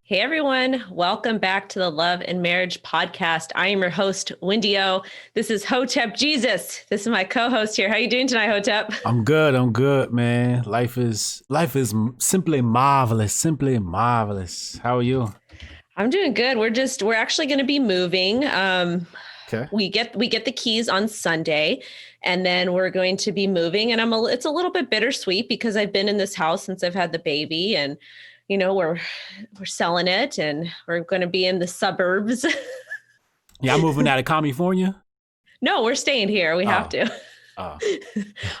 Hey everyone, welcome back to the Love and Marriage Podcast. I am your host, Wendy O. This is Hotep Jesus. This is my co-host here. How you doing tonight, Hotep? I'm good. I'm good, man. Life is simply marvelous. Simply marvelous. How are you? I'm doing good. We're actually going to be moving. Okay. We get the keys on Sunday, and then we're going to be moving. And it's a little bit bittersweet because I've been in this house since I've had the baby, and we're selling it, and we're going to be in the suburbs. Yeah, I'm moving out of California. No, we're staying here. We have Oh, to. oh.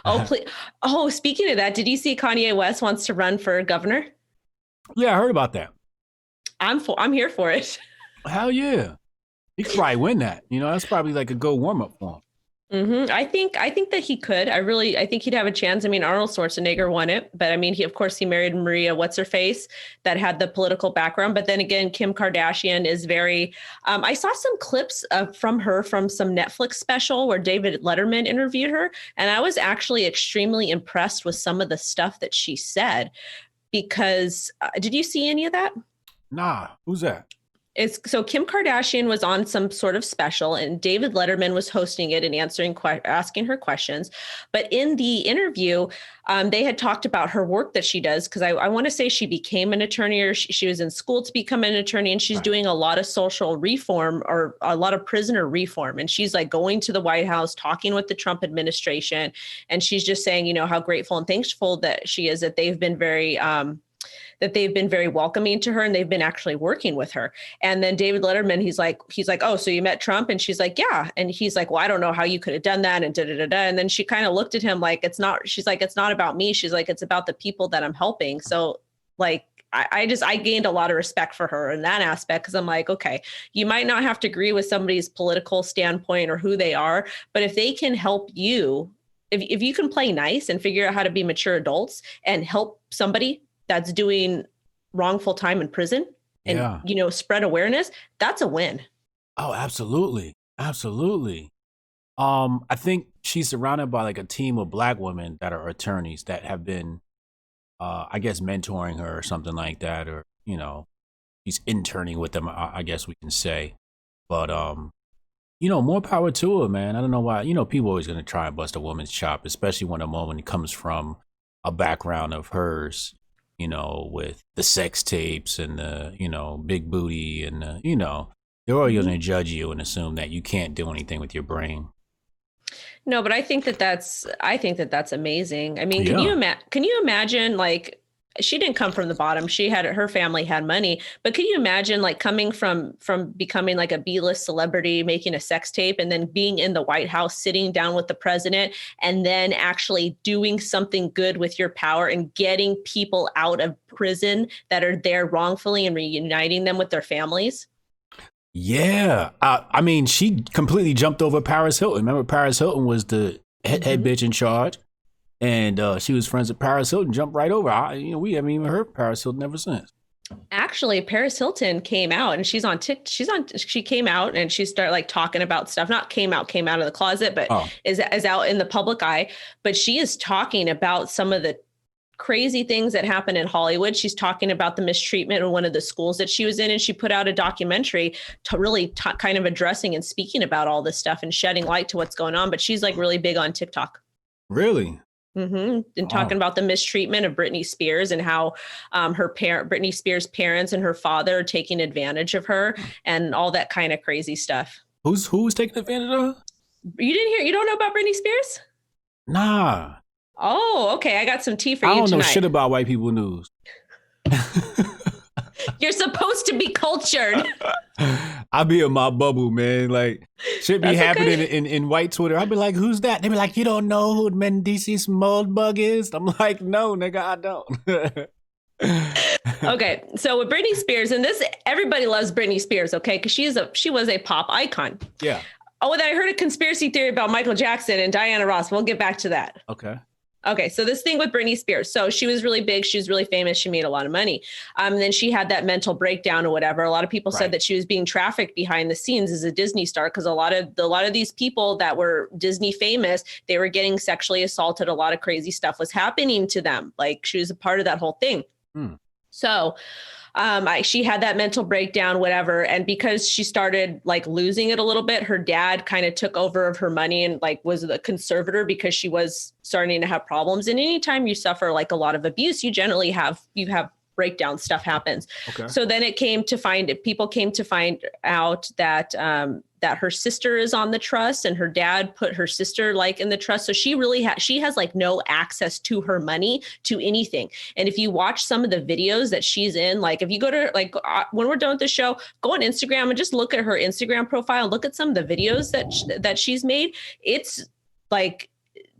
Oh, please. Oh, speaking of that, did you see Kanye West wants to run for governor? Yeah, I heard about that. I'm here for it. Hell yeah. He could probably win that. That's probably like a good warm up for him. I think that he could. I think he'd have a chance. I mean, Arnold Schwarzenegger won it, but I mean, he married Maria what's her face that had the political background. But then again, Kim Kardashian is very. I saw some clips from her from some Netflix special where David Letterman interviewed her, and I was actually extremely impressed with some of the stuff that she said. Because did you see any of that? Nah, who's that? It's so Kim Kardashian was on some sort of special and David Letterman was hosting it and asking her questions. But in the interview, they had talked about her work that she does because I want to say she became an attorney or she was in school to become an attorney, and she's Right. doing a lot of social reform or a lot of prisoner reform. And she's like going to the White House, talking with the Trump administration, and she's just saying, how grateful and thankful that she is that they've been very welcoming to her and they've been actually working with her. And then David Letterman, he's like, oh, so you met Trump? And she's like, yeah. And he's like, well, I don't know how you could have done that. And da da da da. And then she kind of looked at him like, she's like, it's not about me. She's like, it's about the people that I'm helping. So like, I gained a lot of respect for her in that aspect because I'm like, okay, you might not have to agree with somebody's political standpoint or who they are, but if they can help you, if you can play nice and figure out how to be mature adults and help somebody that's doing wrongful time in prison and, Yeah. spread awareness, that's a win. Oh, absolutely. Absolutely. I think she's surrounded by like a team of black women that are attorneys that have been I guess mentoring her or something like that, or she's interning with them, I guess we can say. But more power to her, man. I don't know why. People are always gonna try and bust a woman's chop, especially when a woman comes from a background of hers, with the sex tapes and the, big booty and they're all gonna judge you and assume that you can't do anything with your brain. No, but I think that that's amazing. I mean, Yeah. can you imagine like she didn't come from the bottom. Her family had money, but can you imagine like coming from becoming like a B-list celebrity, making a sex tape and then being in the White House, sitting down with the president and then actually doing something good with your power and getting people out of prison that are there wrongfully and reuniting them with their families? Yeah. I mean, she completely jumped over Paris Hilton. Remember, Paris Hilton was the head Mhm. bitch in charge, and she was friends with Paris Hilton. Jumped right over. We haven't even heard Paris Hilton ever since. Actually, Paris Hilton came out and she came out and she started like talking about stuff, not came out of the closet, but Oh, is out in the public eye. But she is talking about some of the crazy things that happen in Hollywood. She's talking about the mistreatment in one of the schools that she was in. And she put out a documentary to really kind of addressing and speaking about all this stuff and shedding light to what's going on. But she's like really big on TikTok. really? And talking Oh, about the mistreatment of Britney Spears and how Britney Spears' parents and her father are taking advantage of her and all that kind of crazy stuff. who was taking advantage of her? You don't know about Britney Spears? Nah, Oh, okay. I got some tea for I you don't know tonight. shit about white people news. You're supposed to be cultured. I be in my bubble, man. Like shit be That's happening okay. in white Twitter. I'll be like, who's that? They be like, you don't know who Mendici Moldbug is? I'm like, no, nigga, I don't. Okay. So with Britney Spears, and this everybody loves Britney Spears, okay? Because she was a pop icon. Yeah. Oh, and then I heard a conspiracy theory about Michael Jackson and Diana Ross. We'll get back to that. Okay. Okay, so this thing with Britney Spears. So she was really big. She was really famous. She made a lot of money. And then she had that mental breakdown or whatever. A lot of people said Right. that she was being trafficked behind the scenes as a Disney star because a lot of these people that were Disney famous, they were getting sexually assaulted. A lot of crazy stuff was happening to them. Like she was a part of that whole thing. Hmm. So she had that mental breakdown, whatever. And because she started like losing it a little bit, her dad kind of took over of her money and like was the conservator because she was starting to have problems. And anytime you suffer like a lot of abuse, you generally you have breakdown, stuff happens. Okay. So then people came to find out that that her sister is on the trust, and her dad put her sister like in the trust. So she has like no access to her money, to anything. And if you watch some of the videos that she's in, like if you go to like when we're done with the show, go on Instagram and just look at her Instagram profile, look at some of the videos that she's made. It's like,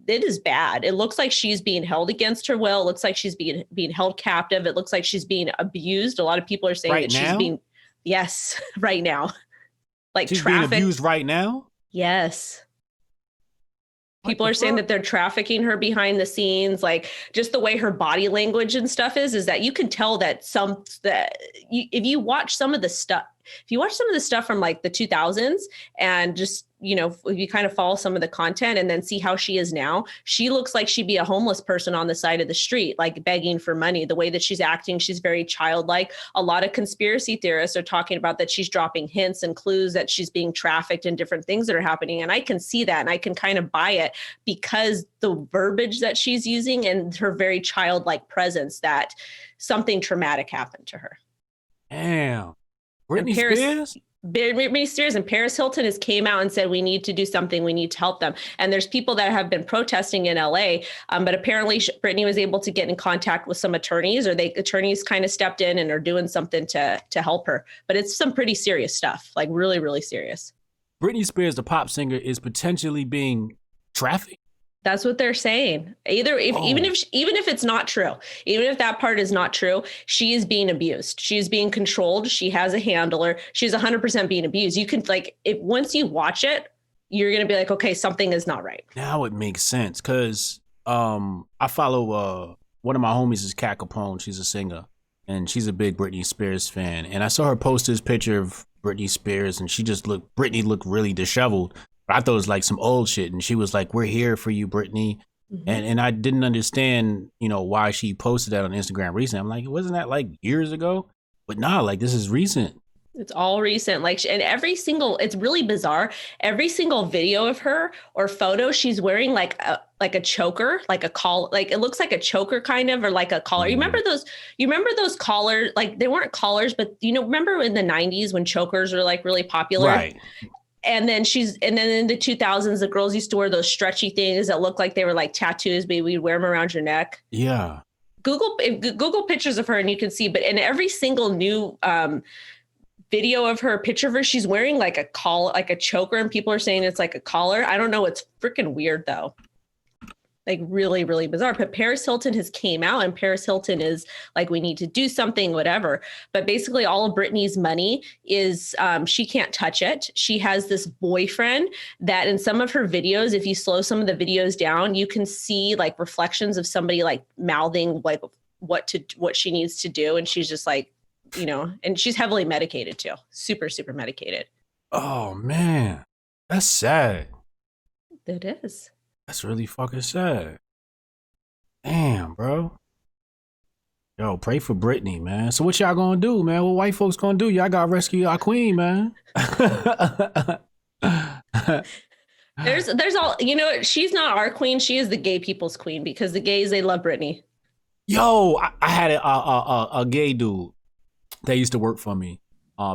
it is bad. It looks like she's being held against her will. It looks like she's being held captive. It looks like she's being abused. A lot of people are saying that she's being, yes, right now. Like she's being abused right now? Yes. People are saying that they're trafficking her behind the scenes. Like just the way her body language and stuff is that you can tell that if you watch some of the stuff from like the 2000s and just, if you kind of follow some of the content and then see how she is now, she looks like she'd be a homeless person on the side of the street, like begging for money. The way that she's acting, she's very childlike. A lot of conspiracy theorists are talking about that she's dropping hints and clues that she's being trafficked and different things that are happening. And I can see that and I can kind of buy it because the verbiage that she's using and her very childlike presence, that something traumatic happened to her. Damn. Britney Spears? Britney Spears and Paris Hilton has came out and said, we need to do something. We need to help them. And there's people that have been protesting in LA. But apparently Britney was able to get in contact with some attorneys, or attorneys kind of stepped in and are doing something to help her. But it's some pretty serious stuff, like really, really serious. Britney Spears, the pop singer, is potentially being trafficked. That's what they're saying. Even if it's not true, even if that part is not true, she is being abused. She is being controlled. She has a handler. She's 100% being abused. You can once you watch it, you're going to be like, okay, something is not right. Now it makes sense. Cause, I follow, one of my homies is Kat Capone. She's a singer and she's a big Britney Spears fan. And I saw her post this picture of Britney Spears and Britney looked really disheveled. I thought it was like some old shit. And she was like, we're here for you, Britney. Mm-hmm. And I didn't understand, why she posted that on Instagram recently. I'm like, wasn't that like years ago? But nah, like this is recent. It's all recent. Like, and it's really bizarre. Every single video of her or photo, she's wearing like a choker, like a collar, like it looks like a choker kind of, or like a collar. Mm-hmm. You remember those collars? Like they weren't collars, but remember in the 90s when chokers were like really popular? Right. And then in the 2000s, the girls used to wear those stretchy things that looked like they were like tattoos, but we'd wear them around your neck. Yeah. Google pictures of her and you can see, but in every single new video of her, picture of her, she's wearing like a collar, like a choker, and people are saying it's like a collar. I don't know. It's freaking weird though. Like really, really bizarre. But Paris Hilton has came out and Paris Hilton is like, we need to do something, whatever. But basically all of Britney's money is, she can't touch it. She has this boyfriend that in some of her videos, if you slow some of the videos down, you can see like reflections of somebody like mouthing like what she needs to do. And she's just like, and she's heavily medicated too. Super, super medicated. Oh man, that's sad. It is. That's really fucking sad. Damn, bro. Yo, pray for Britney, man. So what y'all gonna do, man? What white folks gonna do? Y'all gotta rescue our queen, man. There's all, she's not our queen. She is the gay people's queen because the gays, they love Britney. Yo, I had a gay dude that used to work for me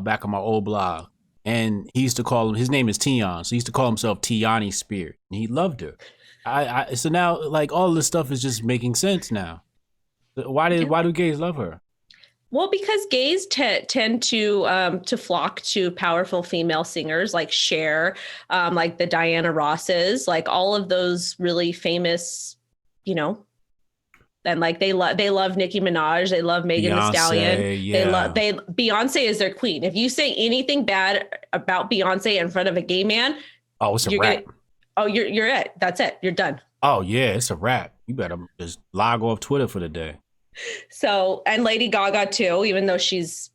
back on my old blog. And he used to call him, his name is Tion. So he used to call himself Tiani Spear. And he loved her. So now like all this stuff is just making sense now. Why do gays love her? Well, because gays tend to flock to powerful female singers like Cher, like the Diana Rosses, like all of those really famous, and like they love Nicki Minaj, they love Megan Thee Stallion. Yeah. Beyonce is their queen. If you say anything bad about Beyonce in front of a gay man, it's a wrap. You're it. That's it. You're done. Oh yeah, it's a wrap. You better just log off Twitter for the day. So, and Lady Gaga too, even though she's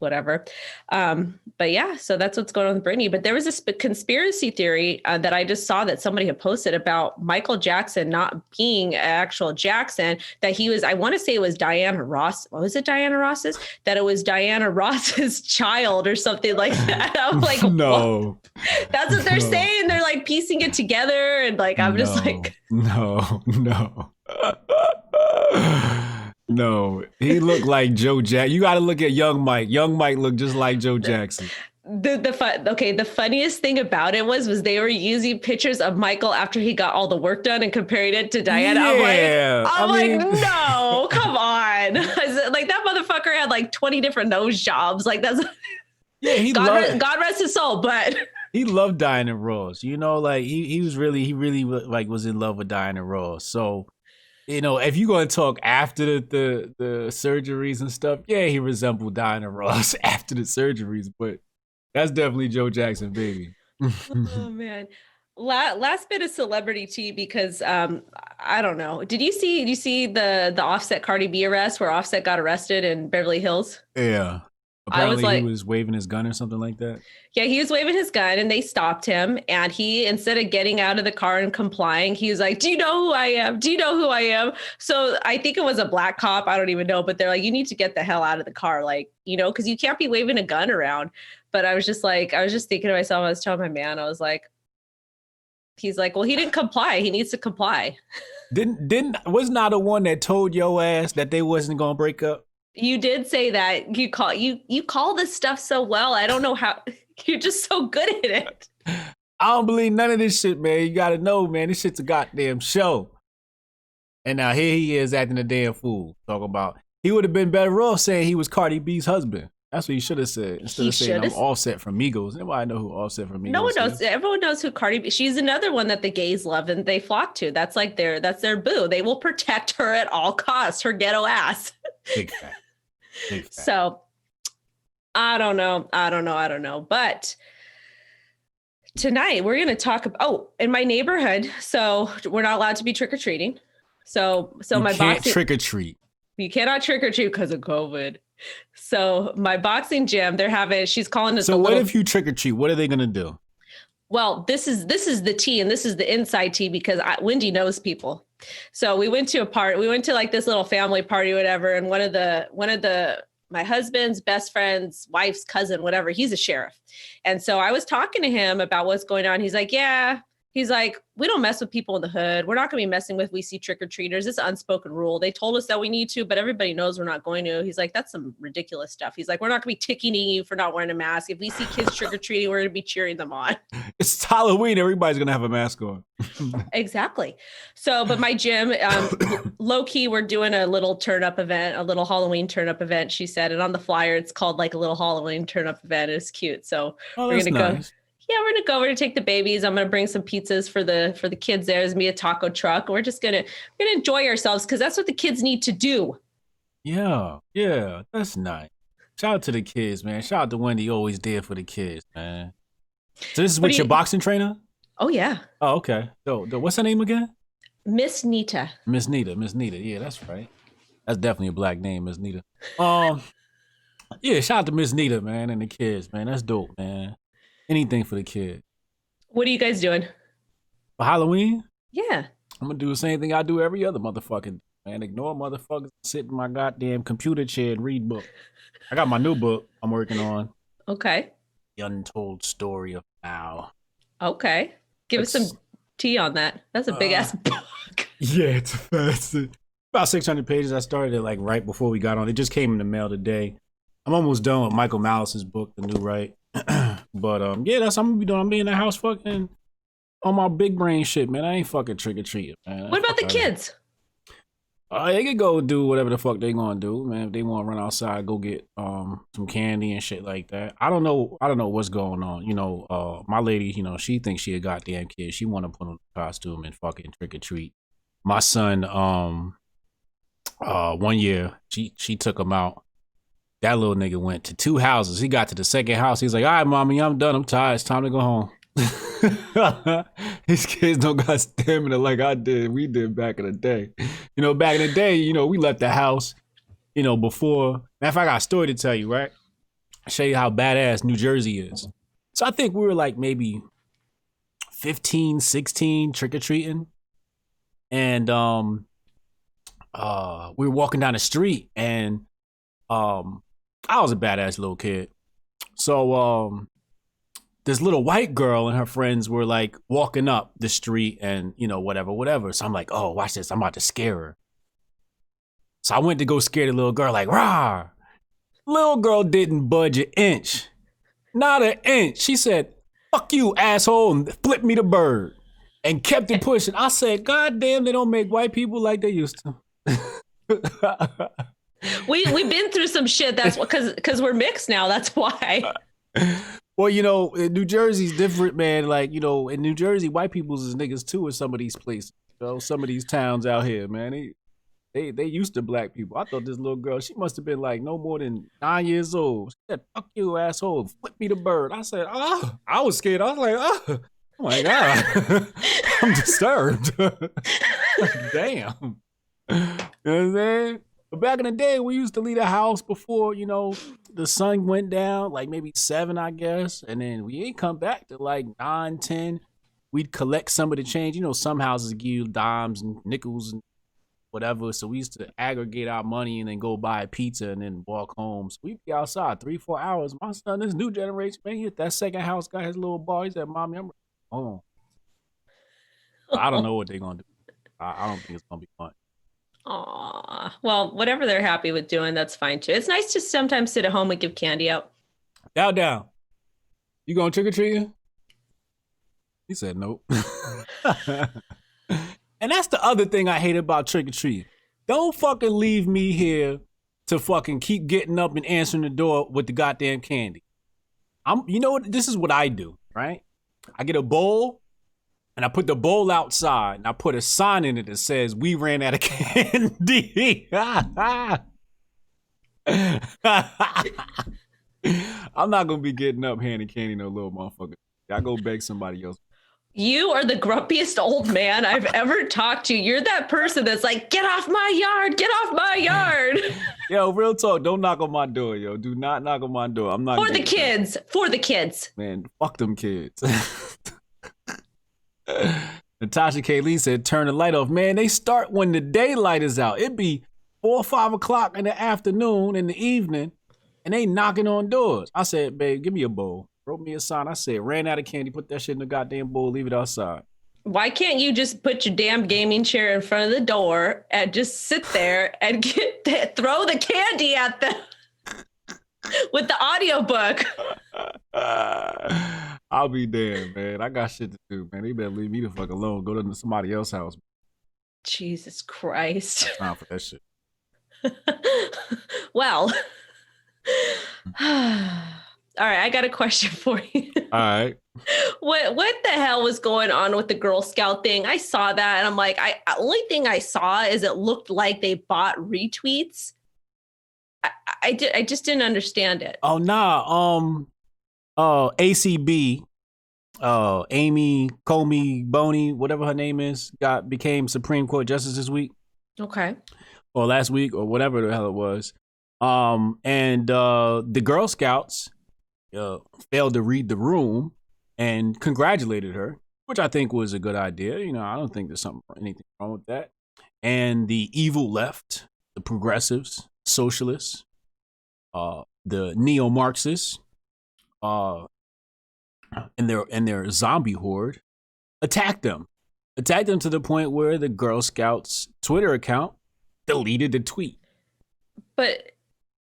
whatever. But yeah, so that's what's going on with Britney. But there was this conspiracy theory that I just saw that somebody had posted about Michael Jackson not being an actual Jackson, that he was, I want to say it was Diana Ross. What was it, Diana Ross's? That it was Diana Ross's child or something like that. I'm like, no. what? That's what they're saying. They're like piecing it together. And like, I'm just like. No. No, he looked like Joe Jackson. You got to look at Young Mike. Young Mike looked just like Joe Jackson. The funniest thing about it was they were using pictures of Michael after he got all the work done and comparing it to Diana. Yeah, I'm like, no, come on. Like that motherfucker had like 20 different nose jobs. Like that's yeah. God rest his soul, but he loved Diana Ross. You know, like he really like was in love with Diana Ross. So. You know, if you're going to talk after the surgeries and stuff, yeah, he resembled Diana Ross after the surgeries, but that's definitely Joe Jackson, baby. Oh, man. Last bit of celebrity tea, because I don't know. Did you see the Offset Cardi B arrest where Offset got arrested in Beverly Hills? Yeah. Apparently he was waving his gun or something like that. Yeah, he was waving his gun and they stopped him. And he, instead of getting out of the car and complying, he was like, do you know who I am? Do you know who I am? So I think it was a black cop. I don't even know. But they're like, you need to get the hell out of the car. Like, you know, because you can't be waving a gun around. But I was just thinking to myself, I was telling my man, I was like, he's like, well, he didn't comply. He needs to comply. Was not the one that told your ass that they wasn't going to break up? You did say that. You call this stuff so well. I don't know how. You're just so good at it. I don't believe none of this shit, man. You gotta know, man. This shit's a goddamn show. And now here he is acting a damn fool. Talking about he would have been better off saying he was Cardi B's husband. That's what he should have said instead of saying I'm Offset from Migos. Nobody know who Offset from Migos is. No one knows. Everyone knows who Cardi B. She's another one that the gays love and they flock to. That's like their boo. They will protect her at all costs. Her ghetto ass. Big fact. So I don't know. But tonight we're going to talk about, in my neighborhood. So we're not allowed to be trick-or-treating. So my boxing trick-or-treat. You cannot trick-or-treat because of COVID. So my boxing gym, she's calling it. So what if you trick-or-treat? What are they going to do? Well, this is the tea, and this is the inside tea because Wendy knows people. So we went to like this little family party, whatever. And one of my husband's best friend's wife's cousin, whatever, he's a sheriff. And so I was talking to him about what's going on. He's like, yeah. He's like, we don't mess with people in the hood. We're not going to be messing with, we see trick-or-treaters. It's an unspoken rule. They told us that we need to, but everybody knows we're not going to. He's like, that's some ridiculous stuff. He's like, we're not going to be ticketing you for not wearing a mask. If we see kids trick-or-treating, we're going to be cheering them on. It's Halloween. Everybody's going to have a mask on. Exactly. So, but my gym, low key, we're doing a little turn-up event, a little Halloween turn-up event, she said. And on the flyer, it's called like a little Halloween turn-up event. It's cute. So we're going to go. Yeah, we're gonna go. We're gonna take the babies. I'm gonna bring some pizzas for the kids. There's me a taco truck. We're gonna enjoy ourselves because that's what the kids need to do. Yeah, that's nice. Shout out to the kids, man. Shout out to Wendy, always there for the kids, man. So this is with your boxing trainer? Oh yeah. Oh, okay. So what's her name again? Miss Nita. Miss Nita. Yeah, that's right. That's definitely a black name, Miss Nita. Yeah, shout out to Miss Nita, man, and the kids, man. That's dope, man. Anything for the kid. What are you guys doing? For Halloween? Yeah. I'm going to do the same thing I do every other motherfucking man. Ignore motherfuckers, sit in my goddamn computer chair and read book. I got my new book I'm working on. Okay. The Untold Story of Now. Okay. Give us some tea on that. That's a big ass book. Yeah, it's fast. About 600 pages. I started it like right before we got on. It just came in the mail today. I'm almost done with Michael Malice's book, The New Right. But yeah, that's what I'm gonna be doing. I'm being in the house fucking on my big brain shit, man. I ain't fucking trick or treating, man. What about the kids? They could go do whatever the fuck they gonna do, man. If they want to run outside, go get some candy and shit like that. I don't know what's going on. You know, my lady, you know, she thinks she a goddamn kid. She want to put on a costume and fucking trick or treat. My son, 1 year, she took him out. That little nigga went to 2 houses. He got to the second house. He's like, all right, mommy, I'm done. I'm tired. It's time to go home. His kids don't got stamina like we did back in the day. You know, back in the day, you know, we left the house, you know, before. Matter of fact, I got a story to tell you, right? show you how badass New Jersey is. So I think we were like maybe 15, 16 trick-or-treating. And we were walking down the street, and I was a badass little kid. So this little white girl and her friends were like walking up the street, and whatever. So I'm like, oh, watch this, I'm about to scare her. So I went to go scare the little girl, like, rah. Little girl didn't budge an inch. Not an inch. She said, fuck you, asshole, and flipped me the bird. And kept it pushing. I said, God damn, they don't make white people like they used to. We've been through some shit. That's because we're mixed now. That's why. Well, New Jersey's different, man. Like, in New Jersey, white people's is niggas too in some of these places. Some of these towns out here, man. They used to black people. I thought this little girl, she must have been like no more than 9 years old. She said, fuck you, asshole. Flip me the bird. I said, oh, I was scared. I was like, oh my God. I'm disturbed. Damn. You know what I'm saying? But back in the day, we used to leave the house before, the sun went down, like maybe 7, I guess. And then we ain't come back to like 9, 10. We'd collect some of the change. Some houses give you dimes and nickels and whatever. So we used to aggregate our money and then go buy a pizza and then walk home. So we'd be outside 3-4 hours. My son, this new generation, man, he hit that second house, got his little ball. He said, Mommy, I'm home. I don't know what they're going to do. I don't think it's going to be fun. Aw. Well, whatever they're happy with doing, that's fine too. It's nice to sometimes sit at home and give candy out. Down. You going trick-or-treating? He said nope. And that's the other thing I hate about trick-or-treating. Don't fucking leave me here to fucking keep getting up and answering the door with the goddamn candy. This is what I do, right? I get a bowl, and I put the bowl outside, and I put a sign in it that says, we ran out of candy. I'm not going to be getting up handing candy no little motherfucker. I go beg somebody else. You are the grumpiest old man I've ever talked to. You're that person that's like, get off my yard, get off my yard. Yo, real talk, don't knock on my door, yo. Do not knock on my door. I'm not For the kids. Man, fuck them kids. Natasha K. Lee said, turn the light off. Man, they start when the daylight is out. It'd be 4 or 5 o'clock in the afternoon, in the evening, and they knocking on doors. I said, babe, give me a bowl. Wrote me a sign. I said, ran out of candy, put that shit in the goddamn bowl, leave it outside. Why can't you just put your damn gaming chair in front of the door and just sit there and throw the candy at them with the audiobook? I'll be damned, man. I got shit to do, man. They better leave me the fuck alone. Go to somebody else's house. Jesus Christ. Time for that shit. Well. All right, I got a question for you. All right. What the hell was going on with the Girl Scout thing? I saw that and I'm like, only thing I saw is it looked like they bought retweets. I just didn't understand it. Oh nah. ACB, Amy Comey Boney, whatever her name is, became Supreme Court Justice this week. Okay. Or last week, or whatever the hell it was. And the Girl Scouts failed to read the room and congratulated her, which I think was a good idea. I don't think there's anything wrong with that. And the evil left, the progressives, socialists, the neo-Marxists, and their zombie horde attacked them to the point where the Girl Scouts Twitter account deleted the tweet. But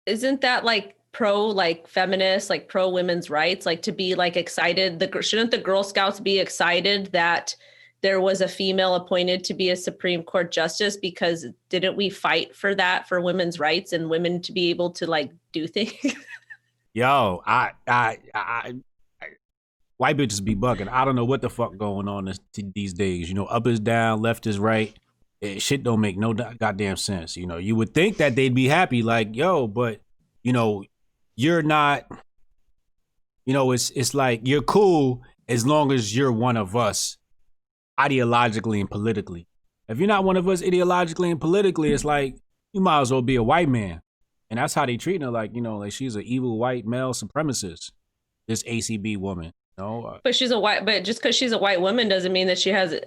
isn't that like pro feminist, like pro women's rights, like to be like excited? Shouldn't the Girl Scouts be excited that there was a female appointed to be a Supreme Court justice? Because didn't we fight for that, for women's rights and women to be able to like do things? Yo, I white bitches be bugging. I don't know what the fuck going on these days. Up is down, left is right. Shit don't make no goddamn sense. You would think that they'd be happy, like, yo, but you're not. It's like you're cool as long as you're one of us, ideologically and politically. If you're not one of us ideologically and politically, it's like you might as well be a white man. And that's how they treat her, like, like she's an evil white male supremacist. This ACB woman, But she's a white, but just because she's a white woman doesn't mean that she has.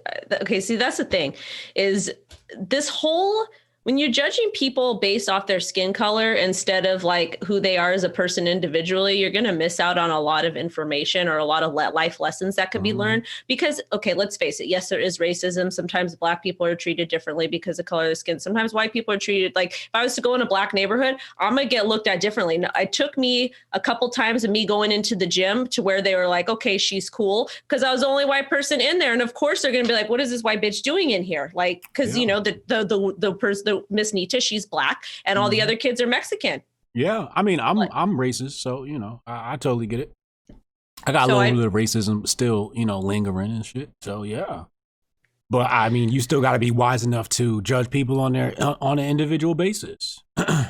Okay, see, that's the thing, is this whole, when you're judging people based off their skin color instead of like who they are as a person individually, you're going to miss out on a lot of information or a lot of life lessons that could be learned. Because, okay, let's face it. Yes, there is racism. Sometimes Black people are treated differently because of color of skin. Sometimes white people are treated like, if I was to go in a Black neighborhood, I'm going to get looked at differently. It took me a couple times of me going into the gym to where they were like, okay, she's cool, because I was the only white person in there. And of course they're going to be like, what is this white bitch doing in here? Like, because the person, Miss Nita, she's Black, and all the other kids are Mexican. Yeah, I mean, I'm racist, so I totally get it. I got a little bit of racism still, lingering and shit. So yeah, but I mean, you still got to be wise enough to judge people on an individual basis.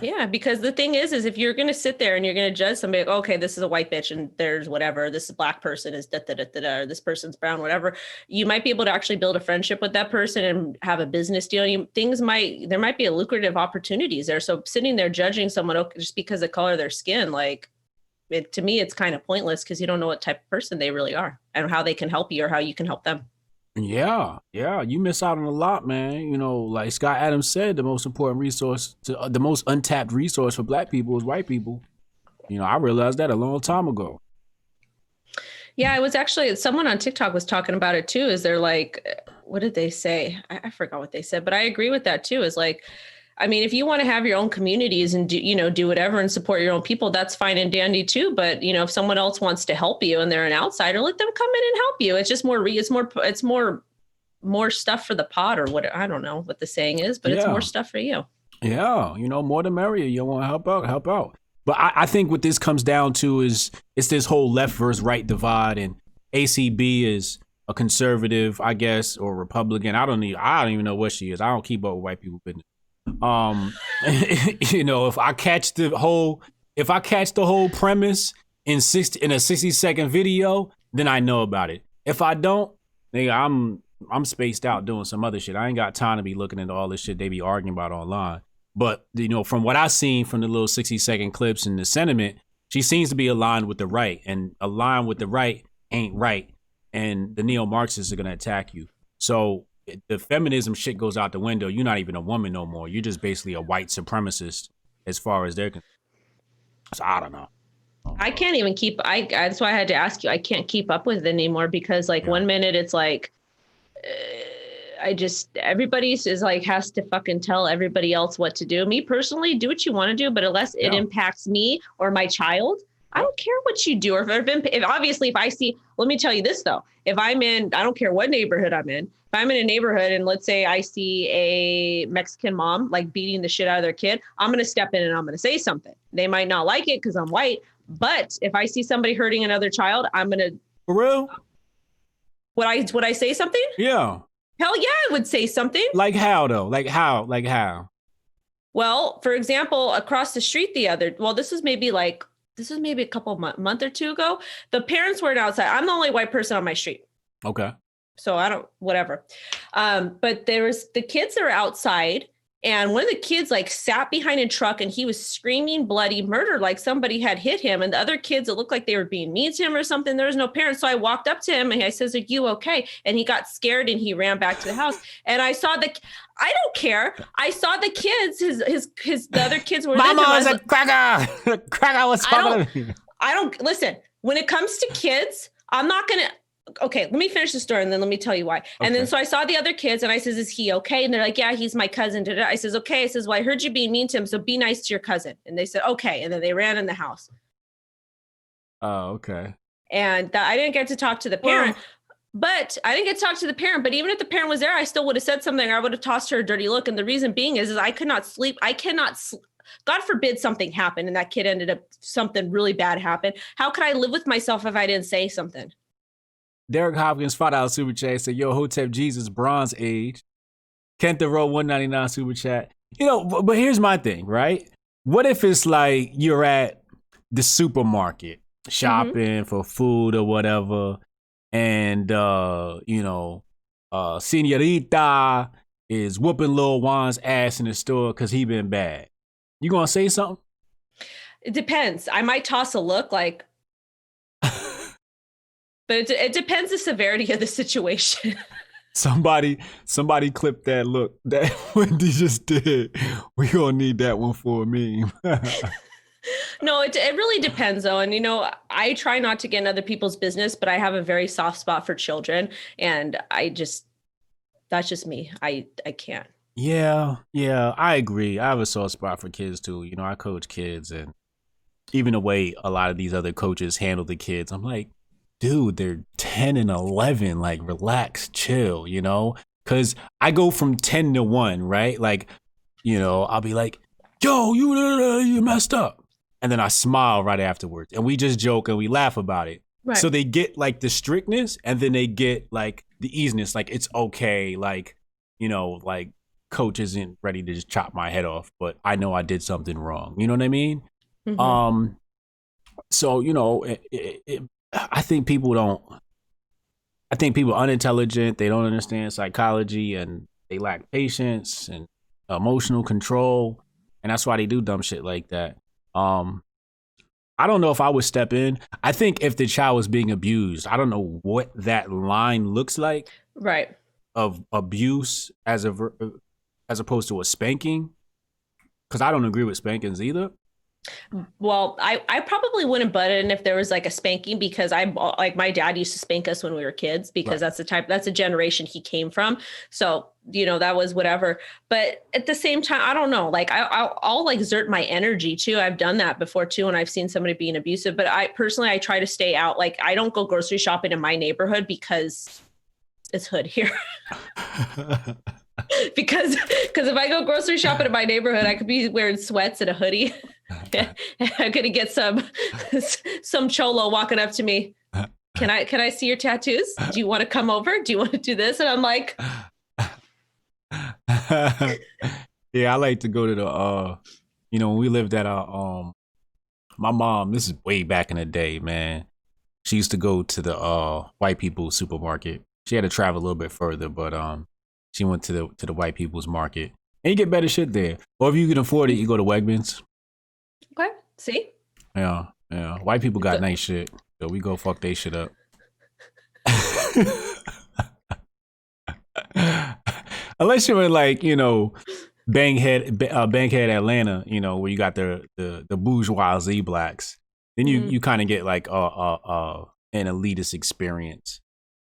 Yeah, because the thing is if you're going to sit there and you're going to judge somebody, like, okay, this is a white bitch and there's whatever, this Black person is or this person's brown, whatever, you might be able to actually build a friendship with that person and have a business deal. There might be a lucrative opportunities there. So sitting there judging someone just because of the color of their skin, like, to me, it's kind of pointless, because you don't know what type of person they really are and how they can help you or how you can help them. Yeah, you miss out on a lot, man. Like Scott Adams said, the most important resource, the most untapped resource for Black people is white people. I realized that a long time ago. Yeah, it was actually, someone on TikTok was talking about it too. Is they're like, what did they say? I forgot what they said, but I agree with that too. Is like, I mean, if you want to have your own communities and do whatever and support your own people, that's fine and dandy too. But, if someone else wants to help you and they're an outsider, let them come in and help you. It's just it's more stuff for the pot, or what, I don't know what the saying is, but it's more stuff for you. Yeah. More the merrier. You want to help out. But I think what this comes down to is it's this whole left versus right divide, and ACB is a conservative, I guess, or Republican. I don't even know what she is. I don't keep up with white people business. If I catch the whole premise in a 60-second video, then I know about it. If I don't, nigga, I'm spaced out doing some other shit. I ain't got time to be looking into all this shit they be arguing about online. But from what I've seen from the little 60-second clips and the sentiment, she seems to be aligned with the right, and aligned with the right ain't right, and the neo-Marxists are gonna attack you. So the feminism shit goes out the window. You're not even a woman no more. You're just basically a white supremacist as far as they're concerned. So I don't know. I can't even that's why I had to ask you. I can't keep up with it anymore, because 1 minute it's like, everybody is like, has to fucking tell everybody else what to do. Me personally, do what you want to do, but unless it impacts me or my child, I don't care what you do. Or if I see, let me tell you this though, if I'm in, I don't care what neighborhood I'm in. If I'm in a neighborhood and let's say I see a Mexican mom like beating the shit out of their kid, I'm going to step in and I'm going to say something. They might not like it because I'm white, but if I see somebody hurting another child, I'm going to. For real? Would I say something? Yeah. Hell yeah, I would say something. Like how though? Like how? Well, for example, across the street this was maybe a couple month or two ago. The parents weren't outside. I'm the only white person on my street. Okay. So I don't, whatever. But there was the kids that were outside, and one of the kids sat behind a truck and he was screaming bloody murder, like somebody had hit him. And the other kids, it looked like they were being mean to him or something. There was no parents. So I walked up to him and I says, "Are you okay?" And he got scared and he ran back to the house. And I don't care. I saw the kids, the other kids were Mama was a cracker. Cracker was talking. I don't listen. When it comes to kids, I'm not going to. Okay, let me finish the story and then let me tell you why. Okay. And then so I saw the other kids and I says, "Is he okay?" And they're like, "Yeah, he's my cousin." I says, "Okay." I says, "Well, I heard you being mean to him, so be nice to your cousin." And they said, "Okay." And then they ran in the house. Oh, okay. And I didn't get to talk to the parent. But even if the parent was there, I still would have said something. I would have tossed her a dirty look. And the reason being is I could not sleep. God forbid something happened and that kid ended up, something really bad happened. How could I live with myself if I didn't say something? Derek Hopkins, $5 super chat, said, "Yo, Hotep Jesus, Bronze Age." Kent the Row, $1.99 super chat. But here's my thing, right? What if it's like you're at the supermarket shopping for food or whatever, and Senorita is whooping Lil Juan's ass in the store because he been bad. You gonna say something? It depends. I might toss a look like, but it depends the severity of the situation. Somebody clip that look that Wendy just did. We gonna need that one for a meme. No, it really depends though. And I try not to get in other people's business, but I have a very soft spot for children. And that's just me. I can't. Yeah, yeah, I agree. I have a soft spot for kids too. I coach kids, and even the way a lot of these other coaches handle the kids, I'm like, dude, they're 10 and 11. Like, relax, chill, Because I go from 10 to 1, right? Like, I'll be like, yo, you messed up. And then I smile right afterwards. And we just joke and we laugh about it. Right. So they get like the strictness, and then they get like the easiness. Like, it's okay. Like, like coach isn't ready to just chop my head off, but I know I did something wrong. You know what I mean? Mm-hmm. So, I think people are unintelligent. They don't understand psychology, and they lack patience and emotional control. And that's why they do dumb shit like that. I don't know if I would step in. I think if the child was being abused, I don't know what that line looks like. Right. Of abuse as opposed to a spanking. Because I don't agree with spankings either. Well, I probably wouldn't butt in if there was like a spanking, because like my dad used to spank us when we were kids, because right. That's a generation he came from. So, that was whatever. But at the same time, I don't know, like I'll like exert my energy too. I've done that before too. And I've seen somebody being abusive, but I try to stay out. Like, I don't go grocery shopping in my neighborhood because it's hood here. because if I go grocery shopping in my neighborhood, I could be wearing sweats and a hoodie. I'm gonna get some cholo walking up to me. Can I see your tattoos? Do you want to come over? Do you want to do this? And I'm like, yeah, I like to go to the when we lived at my mom, this is way back in the day, man. She used to go to the white people's supermarket. She had to travel a little bit further, but she went to the white people's market. And you get better shit there. Or if you can afford it, you go to Wegmans. Okay. See? Yeah. White people got nice shit, so we go fuck they shit up. Unless you're in like, Bankhead, Atlanta, where you got the bourgeoisie blacks, then you kind of get like an elitist experience.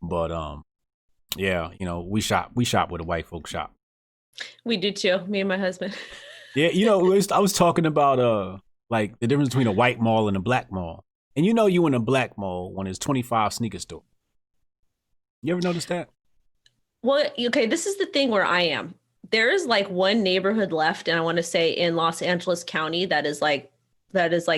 But yeah, we shop where the white folks shop. We do too, me and my husband. Yeah, I was talking about like the difference between a white mall and a black mall. And you in a black mall when there's 25 sneaker stores. You ever notice that? Well, okay, this is the thing where I am. There is like one neighborhood left, and I want to say in Los Angeles County that is like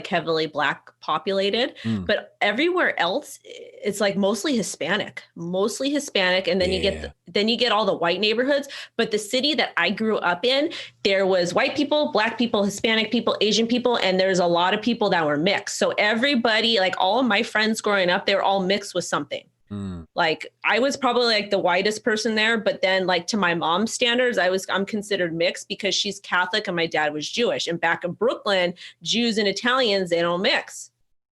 heavily black populated, but everywhere else it's like mostly Hispanic, and then you get all the white neighborhoods. But the city that I grew up in, there was white people, black people, Hispanic people, Asian people, and there's a lot of people that were mixed. So everybody, like all of my friends growing up, they were all mixed with something. Like I was probably like the whitest person there, but then like to my mom's standards, I'm considered mixed because she's Catholic and my dad was Jewish. And back in Brooklyn, Jews and Italians, they don't mix.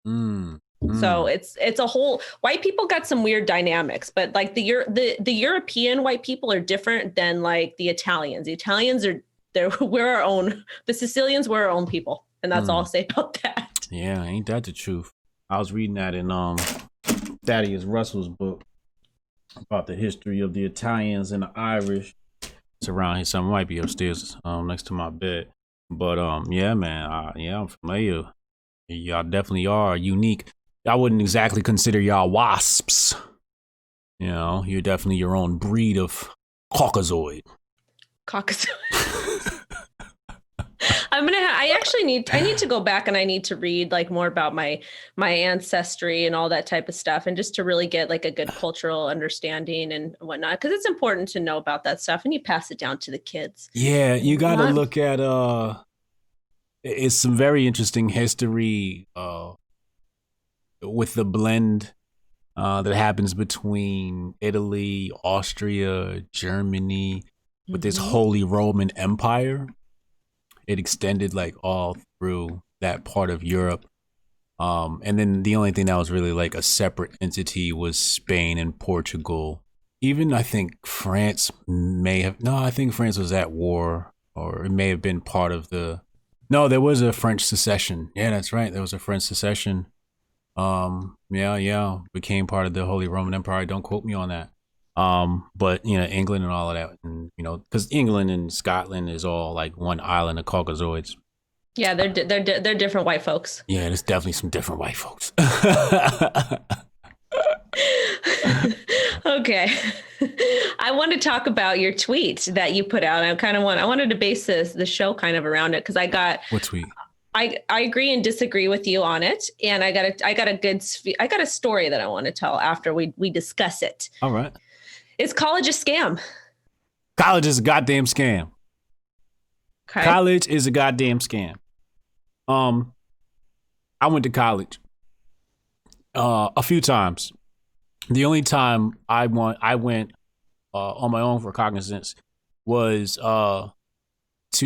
So it's a whole, white people got some weird dynamics, but like the European white people are different than like the Italians. The Italians we're our own, the Sicilians, we're our own people. And that's all I'll say about that. Yeah, ain't that the truth? I was reading that in Thaddeus Russell's book about the history of the Italians and the Irish. It's around here. Something might be upstairs next to my bed. But yeah, man. I'm familiar. Y'all definitely are unique. I wouldn't exactly consider y'all wasps. You're definitely your own breed of Caucasoid. I need to go back and I need to read like more about my ancestry and all that type of stuff, and just to really get like a good cultural understanding and whatnot, because it's important to know about that stuff and you pass it down to the kids. Yeah, you got to look at it's some very interesting history with the blend that happens between Italy, Austria, Germany, with this Holy Roman Empire. It extended like all through that part of Europe. And then the only thing that was really like a separate entity was Spain and Portugal. Even I think France may have, no, I think France was at war, or it may have been part of the, no, there was a French secession. Yeah, that's right. There was a French secession. Yeah, became part of the Holy Roman Empire. Don't quote me on that. But you know, England and all of that, and you know, because England and Scotland is all like one island of Caucasoids. Yeah, they're different white folks. Yeah, there's definitely some different white folks. Okay. I want to talk about your tweet that you put out. I wanted to base the show kind of around it because What tweet? I agree and disagree with you on it, and I got a story that I want to tell after we discuss it. All right. Is college a scam? College is a goddamn scam. Okay. College is a goddamn scam. I went to college a few times. The only time I went on my own for cognizance was to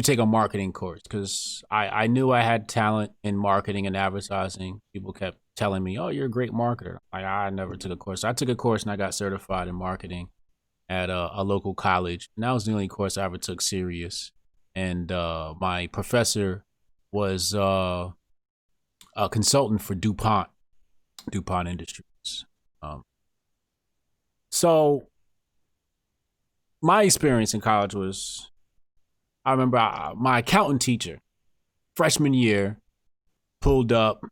take a marketing course because I knew I had talent in marketing and advertising. People kept telling me, "Oh, you're a great marketer." I never took a course. I took a course and I got certified in marketing at a local college, and that was the only course I ever took serious. And my professor was a consultant for DuPont Industries. So my experience in college was, I remember my accountant teacher, freshman year, pulled up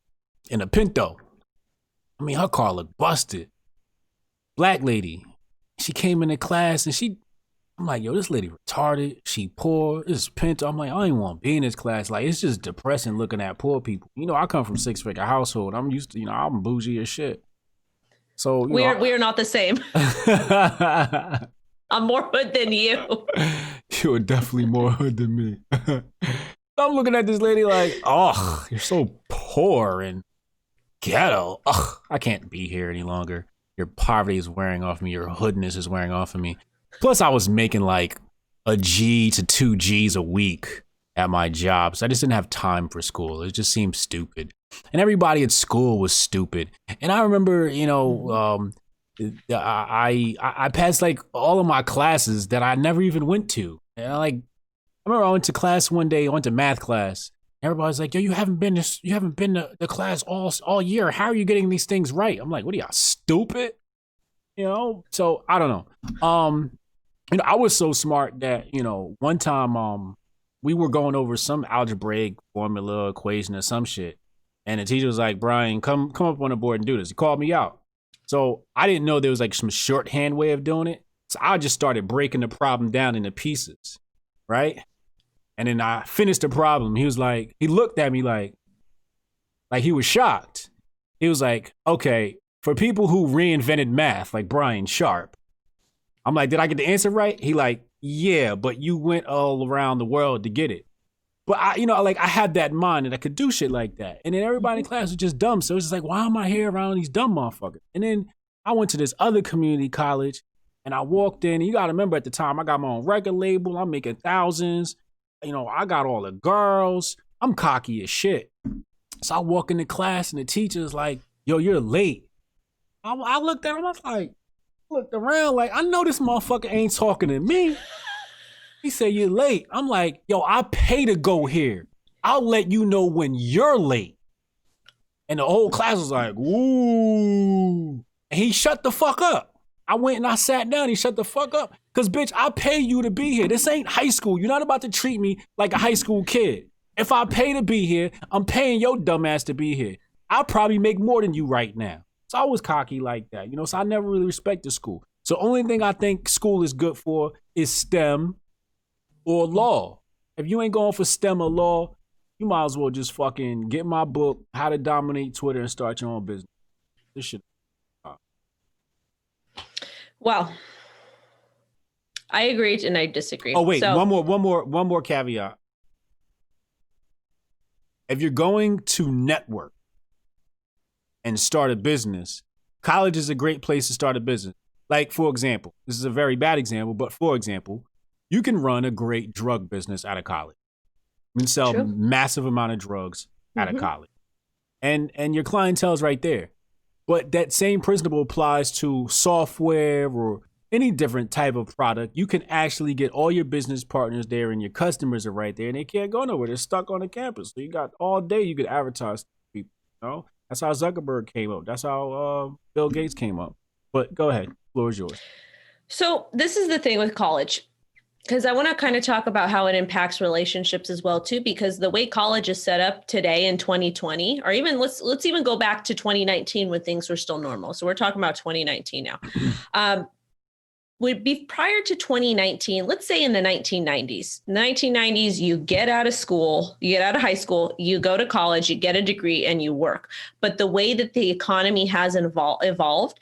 in a Pinto. I mean, her car looked busted. Black lady. She came into class and I'm like, yo, this lady retarded. She poor. This is Pinto. I'm like, I don't even want to be in this class. Like, it's just depressing looking at poor people. You know, I come from 6-figure household. I'm used to, you know, I'm bougie as shit. So we are not the same. I'm more hood than you. You're definitely more hood than me. I'm looking at this lady like, oh, you're so poor and ghetto. Ugh, I can't be here any longer. Your poverty is wearing off me. Your hoodness is wearing off of me. Plus, I was making like a G to 2 G's a week at my job. So I just didn't have time for school. It just seemed stupid. And everybody at school was stupid. And I remember, you know, I passed like all of my classes that I never even went to. And I remember I went to class one day. I went to math class. Everybody's like, yo, you haven't been to the class all year. How are you getting these things right? I'm like, what are y'all, stupid? You know? So I don't know. You know, I was so smart that, you know, one time we were going over some algebraic formula equation or some shit. And the teacher was like, Brian, come up on the board and do this. He called me out. So I didn't know there was like some shorthand way of doing it. So I just started breaking the problem down into pieces, right? And then I finished the problem. He was like, he looked at me like he was shocked. He was like, okay, for people who reinvented math, like Brian Sharp, I'm like, did I get the answer right? He like, yeah, but you went all around the world to get it. But I, you know, like I had that in mind and I could do shit like that. And then everybody in class was just dumb. So it's just like, why am I here around these dumb motherfuckers? And then I went to this other community college and I walked in. And you got to remember at the time, I got my own record label. I'm making thousands. You know, I got all the girls. I'm cocky as shit. So I walk into class and the teacher's like, yo, you're late. I looked at him. I was like, looked around like, I know this motherfucker ain't talking to me. He said, you're late. I'm like, yo, I pay to go here. I'll let you know when you're late. And the whole class was like, ooh. And he shut the fuck up. I went and I sat down. He shut the fuck up. Because, bitch, I pay you to be here. This ain't high school. You're not about to treat me like a high school kid. If I pay to be here, I'm paying your dumb ass to be here. I'll probably make more than you right now. So I was cocky like that, you know, so I never really respected school. So only thing I think school is good for is STEM or law. If you ain't going for STEM or law, you might as well just fucking get my book, How to Dominate Twitter and Start Your Own Business. This shit. Well, I agree and I disagree. Oh wait, one more caveat. If you're going to network and start a business, college is a great place to start a business. Like, for example, this is a very bad example, but for example, you can run a great drug business out of college. You can sell massive amount of drugs. out of college. And your clientele's right there. But that same principle applies to software or any different type of product. You can actually get all your business partners there and your customers are right there and they can't go nowhere. They're stuck on the campus. So you got all day you could advertise to people. You know? That's how Zuckerberg came up. That's how Bill Gates came up. But go ahead. The floor is yours. So this is the thing with college, because I want to kind of talk about how it impacts relationships as well, too, because the way college is set up today in 2020, or even let's even go back to 2019 when things were still normal. So we're talking about 2019 now. Would be prior to 2019, let's say in the 1990s. In the 1990s, you get out of school, you get out of high school, you go to college, you get a degree and you work. But the way that the economy has evolved,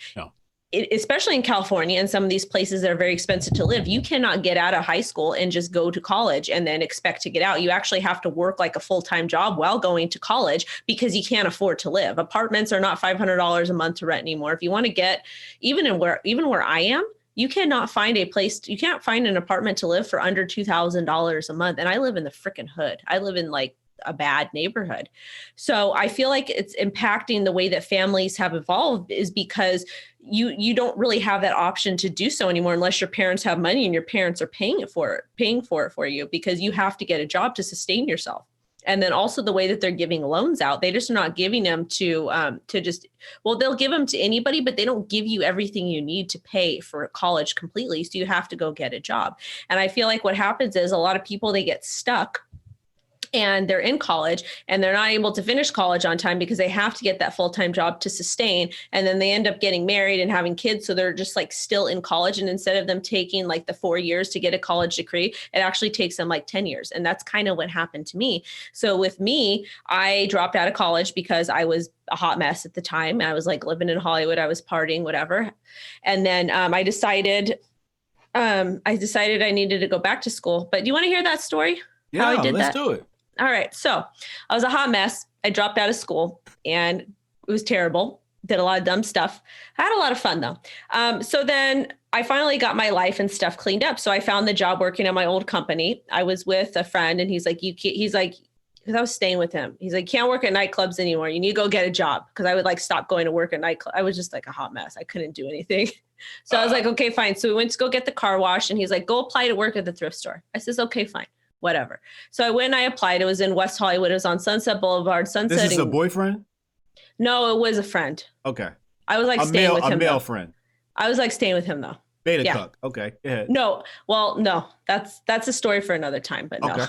especially in California and some of these places that are very expensive to live, you cannot get out of high school and just go to college and then expect to get out. You actually have to work like a full-time job while going to college because you can't afford to live. Apartments are not $500 a month to rent anymore. If you want to get, even where I am, you cannot find you can't find an apartment to live for under $2,000 a month. And I live in the freaking hood. I live in like a bad neighborhood. So I feel like it's impacting the way that families have evolved is because you don't really have that option to do so anymore unless your parents have money and your parents are paying for it for you, because you have to get a job to sustain yourself. And then also the way that they're giving loans out, they just are not giving them to just, well, they'll give them to anybody, but they don't give you everything you need to pay for college completely. So you have to go get a job. And I feel like what happens is a lot of people, they get stuck and they're in college and they're not able to finish college on time because they have to get that full-time job to sustain. And then they end up getting married and having kids. So they're just like still in college. And instead of them taking like the 4 years to get a college degree, it actually takes them like 10 years. And that's kind of what happened to me. So with me, I dropped out of college because I was a hot mess at the time. I was like living in Hollywood. I was partying, whatever. And then I decided I needed to go back to school. But do you want to hear that story? Yeah, let's do it. All right. So I was a hot mess. I dropped out of school and it was terrible. Did a lot of dumb stuff. I had a lot of fun though. So then I finally got my life and stuff cleaned up. So I found the job working at my old company. I was with a friend and he's like, because I was staying with him. He's like, can't work at nightclubs anymore. You need to go get a job. Because I would like stop going to work at nightclubs. I was just like a hot mess. I couldn't do anything. So I was like, okay, fine. So we went to go get the car wash and he's like, go apply to work at the thrift store. I says, okay, fine. Whatever. So I went and I applied. It was in West Hollywood. It was on Sunset Boulevard. This is a boyfriend? No, it was a friend. Okay. I was like staying with him. A male friend. I was like staying with him though. Beta cuck. Okay. Go ahead. No. Well, no. That's a story for another time, but no.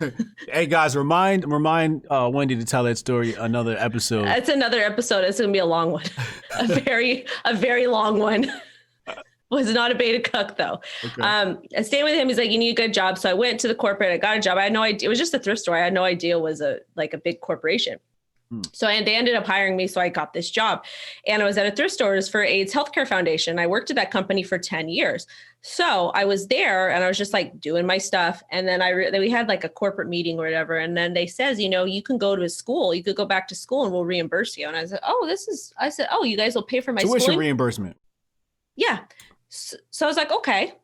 Okay. Hey guys, remind Wendy to tell that story another episode. It's another episode. It's gonna be a long one. a very long one. Was not a beta cuck though. Okay. I stayed with him. He's like, you need a good job. So I went to the corporate. I got a job. I had no idea. It was just a thrift store. I had no idea it was a big corporation. So they ended up hiring me. So I got this job and I was at a thrift store. It was for AIDS Healthcare Foundation. I worked at that company for 10 years. So I was there and I was just like doing my stuff. And then we had like a corporate meeting or whatever. And then they says, you can go to a school, you could go back to school and we'll reimburse you. And I said, oh, you guys will pay for my tuition schooling? Reimbursement. Yeah. So I was like, okay.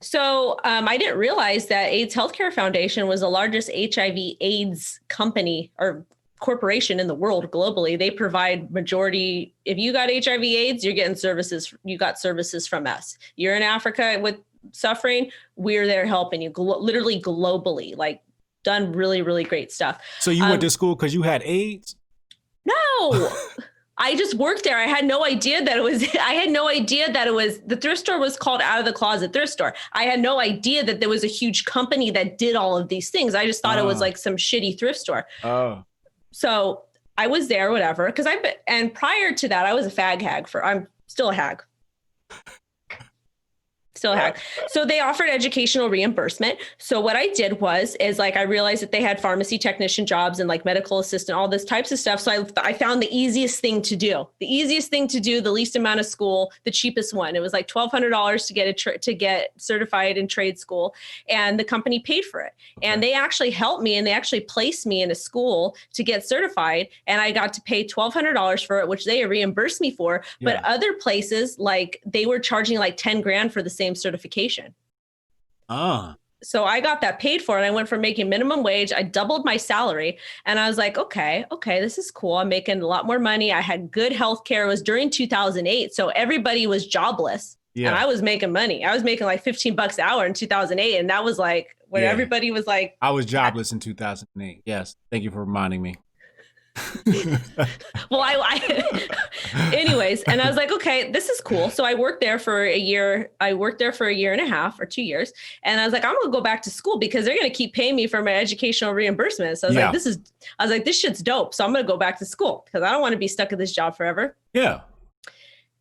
So I didn't realize that AIDS Healthcare Foundation was the largest HIV AIDS company or corporation in the world globally. They provide majority. If you got HIV AIDS, you're getting services. You got services from us. You're in Africa with suffering. We're there helping you literally globally, like done really, really great stuff. So you went to school because you had AIDS? No. I just worked there. I had no idea that it was the thrift store was called Out of the Closet Thrift Store. I had no idea that there was a huge company that did all of these things. I just thought it was like some shitty thrift store. Oh. So I was there, whatever. And prior to that, I was a fag hag I'm still a hag. Still a hag. So they offered educational reimbursement. So what I did is I realized that they had pharmacy technician jobs and like medical assistant, all this types of stuff. So I found the easiest thing to do, the least amount of school, the cheapest one. It was like $1,200 to get certified in trade school, and the company paid for it. Okay. And they actually helped me and they actually placed me in a school to get certified. And I got to pay $1,200 for it, which they reimbursed me for. Yeah. But other places, like they were charging like 10 grand for the same certification. So I got that paid for, and I went from making minimum wage. I doubled my salary, and I was like, okay, this is cool. I'm making a lot more money. I had good health care. It was during 2008. So everybody was jobless and Yeah. I was making money. I was making like 15 bucks an hour in 2008. And that was like when Yeah. everybody was like, I was jobless in 2008. Yes. Thank you for reminding me. well, anyways, and I was like, okay, this is cool. So I worked there for a year. I worked there for a year and a half or 2 years. And I was like, I'm going to go back to school because they're going to keep paying me for my educational reimbursement. So I was like, this shit's dope. So I'm going to go back to school because I don't want to be stuck at this job forever. Yeah.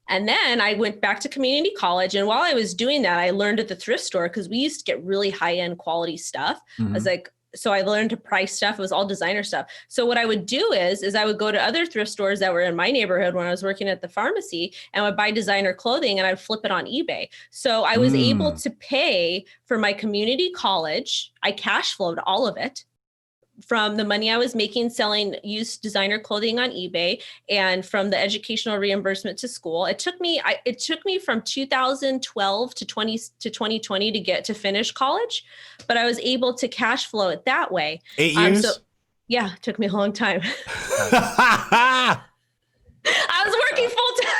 And then I went back to community college. And while I was doing that, I learned at the thrift store because we used to get really high end quality stuff. I was like, so I learned to price stuff. It was all designer stuff. So what I would do is I would go to other thrift stores that were in my neighborhood when I was working at the pharmacy and would buy designer clothing and I'd flip it on eBay. So I was able to pay for my community college. I cash flowed all of it from the money I was making selling used designer clothing on eBay and from the educational reimbursement to school. It took me from 2012 to 2020 to get to finish college, but I was able to cash flow it that way. 8 years? Yeah, it took me a long time. I was working full time.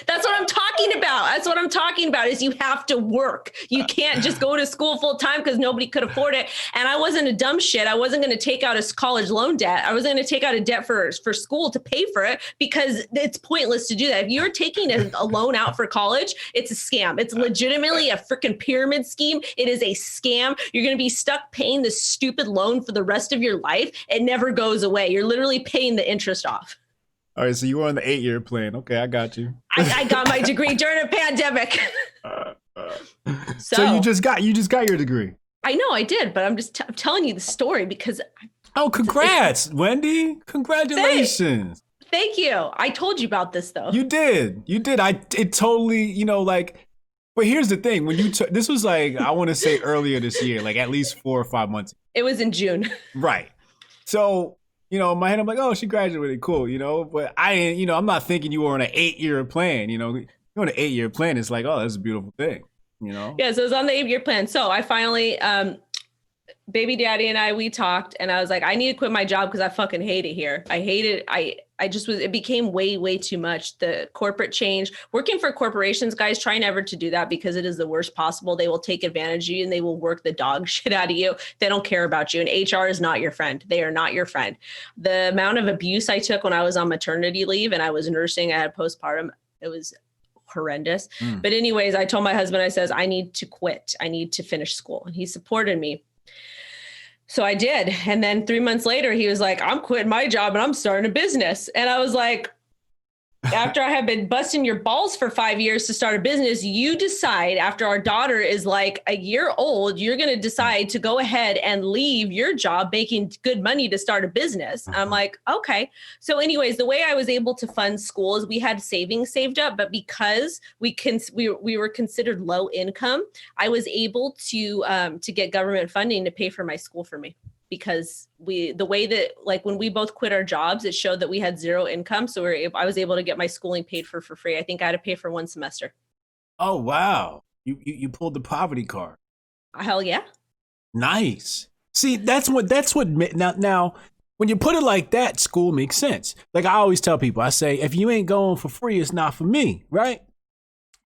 That's what I'm talking about. That's what I'm talking about is you have to work. You can't just go to school full time because nobody could afford it. And I wasn't a dumb shit. I wasn't going to take out a college loan debt. I wasn't going to take out a debt for school to pay for it because it's pointless to do that. If you're taking a loan out for college, it's a scam. It's legitimately a freaking pyramid scheme. It is a scam. You're going to be stuck paying this stupid loan for the rest of your life. It never goes away. You're literally paying the interest off. All right, so you were on the 8-year plan. Okay, I got you. I got my degree during a pandemic. So you just got your degree. I know I did, but I'm just telling you the story because. Oh, congrats, Wendy! Congratulations. Thank you. I told you about this though. You did. It totally, But here's the thing: when this was like I want to say earlier this year, like at least 4 or 5 months. It was in June. Right. So. In my head, I'm like, oh, she graduated, cool, But I didn't, I'm not thinking you were on an 8-year plan, You're on an 8-year plan. It's like, oh, that's a beautiful thing, Yeah, so it was on the 8-year plan. So I finally, baby daddy and we talked and I was like, I need to quit my job because I fucking hate it here. I hate it. It became way, way too much. The corporate change, working for corporations, guys, try never to do that because it is the worst possible. They will take advantage of you and they will work the dog shit out of you. They don't care about you. And HR is not your friend. They are not your friend. The amount of abuse I took when I was on maternity leave and I was nursing, I had postpartum, it was horrendous. But anyways, I told my husband, I says, I need to quit. I need to finish school. And he supported me. So I did. And then 3 months later, he was like, I'm quitting my job and I'm starting a business. And I was like, after I have been busting your balls for 5 years to start a business, you decide after our daughter is like a year old, you're going to decide to go ahead and leave your job making good money to start a business. I'm like, okay. So anyways, the way I was able to fund school is we had savings saved up, but because we were considered low income, I was able to get government funding to pay for my school for me. Because the way that like when we both quit our jobs, it showed that we had zero income. So I was able to get my schooling paid for free. I think I had to pay for one semester. Oh, wow. You pulled the poverty card. Hell yeah. Nice. See, that's what now, when you put it like that, school makes sense. Like I always tell people, I say, if you ain't going for free, it's not for me, right?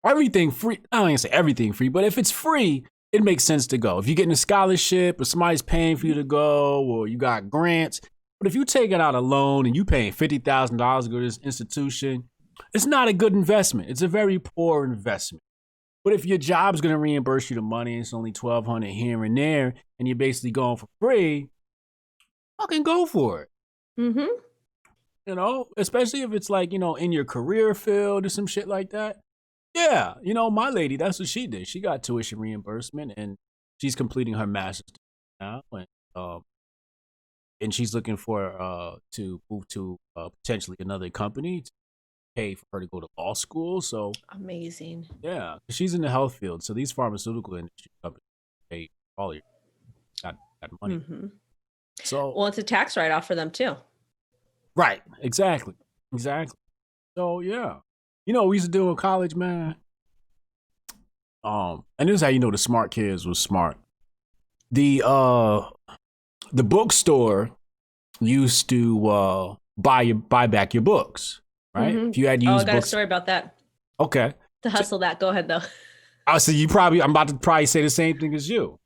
Everything free. I don't even say everything free, but if it's free, it makes sense to go. If you're getting a scholarship or somebody's paying for you to go or you got grants. But if you're taking out a loan and you paying $50,000 to go to this institution, it's not a good investment. It's a very poor investment. But if your job's going to reimburse you the money, it's only $1,200 here and there, and you're basically going for free, fucking go for it. Especially if it's like, in your career field or some shit like that. Yeah, my lady, that's what she did. She got tuition reimbursement, and she's completing her master's now, and she's looking for to move to potentially another company to pay for her to go to law school. So amazing. Yeah, she's in the health field, so these pharmaceutical industry companies pay all your got money. So well, it's a tax write-off for them too. Right. Exactly. So yeah. What we used to do in college, man? And this is how you know the smart kids was smart. the uh the bookstore used to buy back your books, right? Mm-hmm. If you had Oh, I used got a books. story about that. Okay. To hustle that. Go ahead though. I so you probably I'm about to probably say the same thing as you.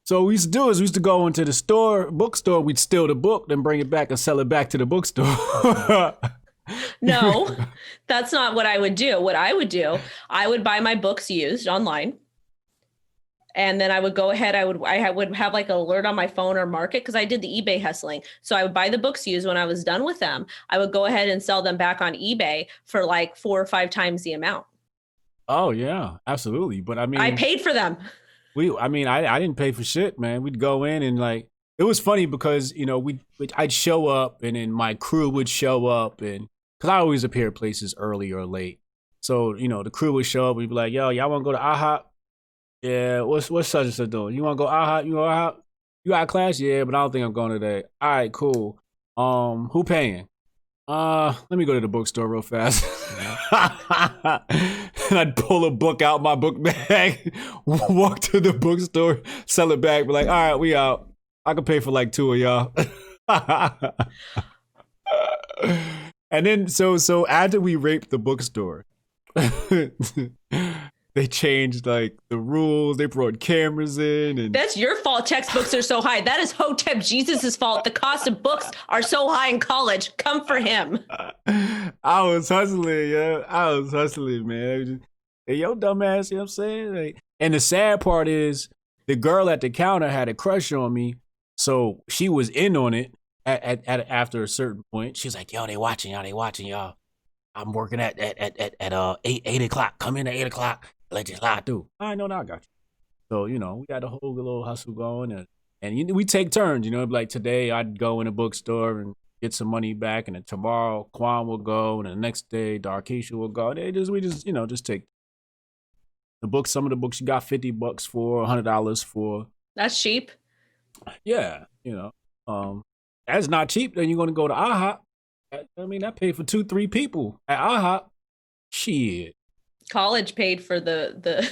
So what we used to do is we used to go into the bookstore, we'd steal the book, then bring it back and sell it back to the bookstore. No, that's not what I would do. What I would do, I would buy my books used online. And then I would go ahead. I would have like an alert on my phone or market because I did the eBay hustling. So I would buy the books used. When I was done with them, I would go ahead and sell them back on eBay for like 4 or 5 times the amount. Oh yeah, absolutely. But I I mean, paid for them. I didn't pay for shit, man. We'd go in and like it was funny because I'd show up and then my crew would show up and because I always appear at places early or late. So the crew would show up. We'd be like, "Yo, y'all want to go to IHOP? Yeah, what's such and such doing? You want to go IHOP? You go IHOP? You got class? Yeah, but I don't think I'm going today. All right, cool. Who paying? Let me go to the bookstore real fast." And I'd pull a book out my book bag, walk to the bookstore, sell it back, be like, all right, we out. I can pay for like 2 of y'all. And then so after we raped the bookstore, they changed like the rules. They brought cameras in, and That's your fault. Textbooks are so high. That is Hotep Jesus's fault. The cost of books are so high in college. Come for him. I was hustling, yeah. I was hustling, man. Hey, yo, dumbass, you know what I'm saying? Like, and the sad part is the girl at the counter had a crush on me, so she was in on it at after a certain point. She's like, yo, they watching y'all. I'm working at 8 o'clock. Come in at 8 o'clock. Let you slide through. I know now, I got you. So, we got the whole little hustle going, and we take turns, like today I'd go in a bookstore and get some money back, and then tomorrow Quan will go, and the next day Darkeisha will go. We just take the books. Some of the books you got $50 for, $100 for. That's cheap. Yeah, that's not cheap. Then you're gonna go to IHOP. I mean, that paid for 2-3 people at IHOP. Shit. College paid for the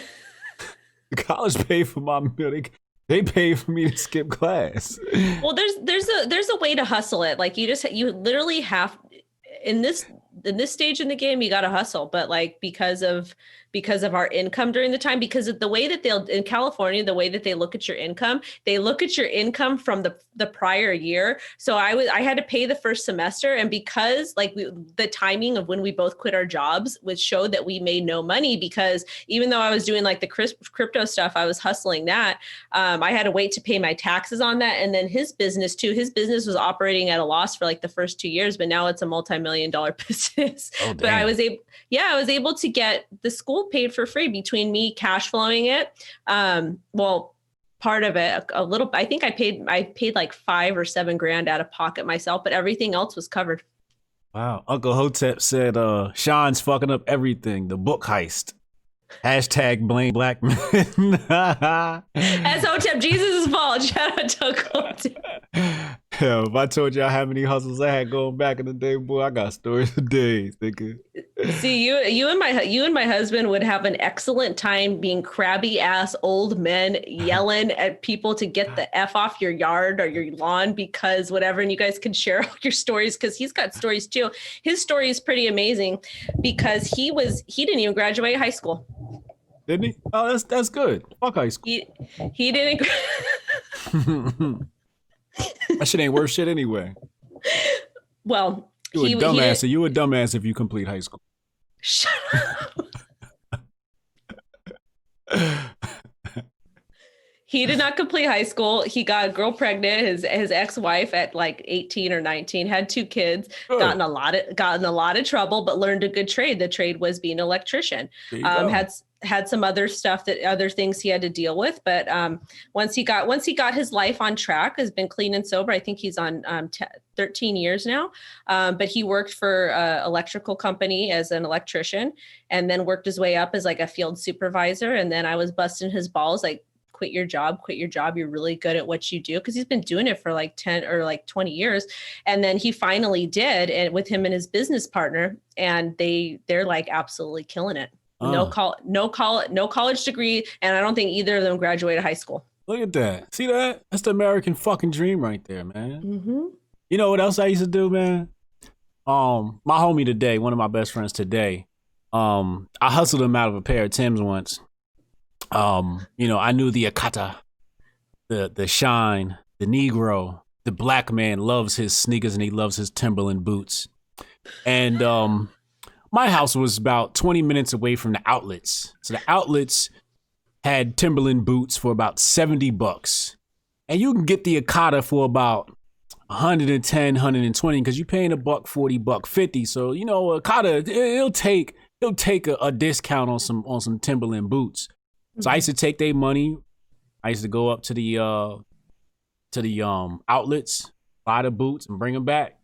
College paid for my meal. They paid for me to skip class. Well, there's a way to hustle it. Like you literally have in this stage in the game, you got to hustle, but like because of our income during the time, because of the way that they'll in California, the way that they look at your income, they look at your income from the prior year. So I had to pay the first semester, and because like the timing of when we both quit our jobs, which showed that we made no money, because even though I was doing like the crypto stuff, I was hustling that. I had to wait to pay my taxes on that, and then his business too. His business was operating at a loss for like the first 2 years, but now it's a multi-million-dollar business. Oh, but I was able to get the school paid for free between me cash flowing it. Well, part of it, a little, I think I paid like $5 or $7 grand out of pocket myself, but everything else was covered. Wow. Uncle Hotep said, Sean's fucking up everything. The book heist. Hashtag blame black men. That's Hotep Jesus' fault. Shout out to Uncle Hotep. Hell, if I told y'all how many hustles I had going back in the day, boy, I got stories for days, nigga. See, you and my husband would have an excellent time being crabby ass old men yelling at people to get the F off your yard or your lawn because whatever, and you guys can share all your stories because he's got stories too. His story is pretty amazing because he didn't even graduate high school. Didn't he? Oh, that's good. Fuck high school. He didn't. That shit ain't worth shit anyway. Well, you a dumbass. You a dumbass if you complete high school. Shut up. He did not complete high school. He got a girl pregnant. His ex-wife at like 18 or 19 had 2 kids. Oh. Got in a lot of trouble, but learned a good trade. The trade was being an electrician. Had some other things he had to deal with, but once he got his life on track, has been clean and sober. I think he's on 13 years now. But he worked for an electrical company as an electrician, and then worked his way up as like a field supervisor. And then I was busting his balls like, quit your job. You're really good at what you do. Cause he's been doing it for like 10 or like 20 years. And then he finally did, and with him and his business partner, and they're like absolutely killing it. No college degree. And I don't think either of them graduated high school. Look at that. See that? That's the American fucking dream right there, man. Mm-hmm. You know what else I used to do, man? My homie today, one of my best friends today, I hustled him out of a pair of Timbs once. I knew the Akata, the shine, the Negro, the black man loves his sneakers and he loves his Timberland boots. And my house was about 20 minutes away from the outlets. So the outlets had Timberland boots for about $70. And you can get the Akata for about 110, 120 because you're paying $140, $150. So, Akata, he'll take a discount on some Timberland boots. So I used to take their money. I used to go up to the outlets, buy the boots and bring them back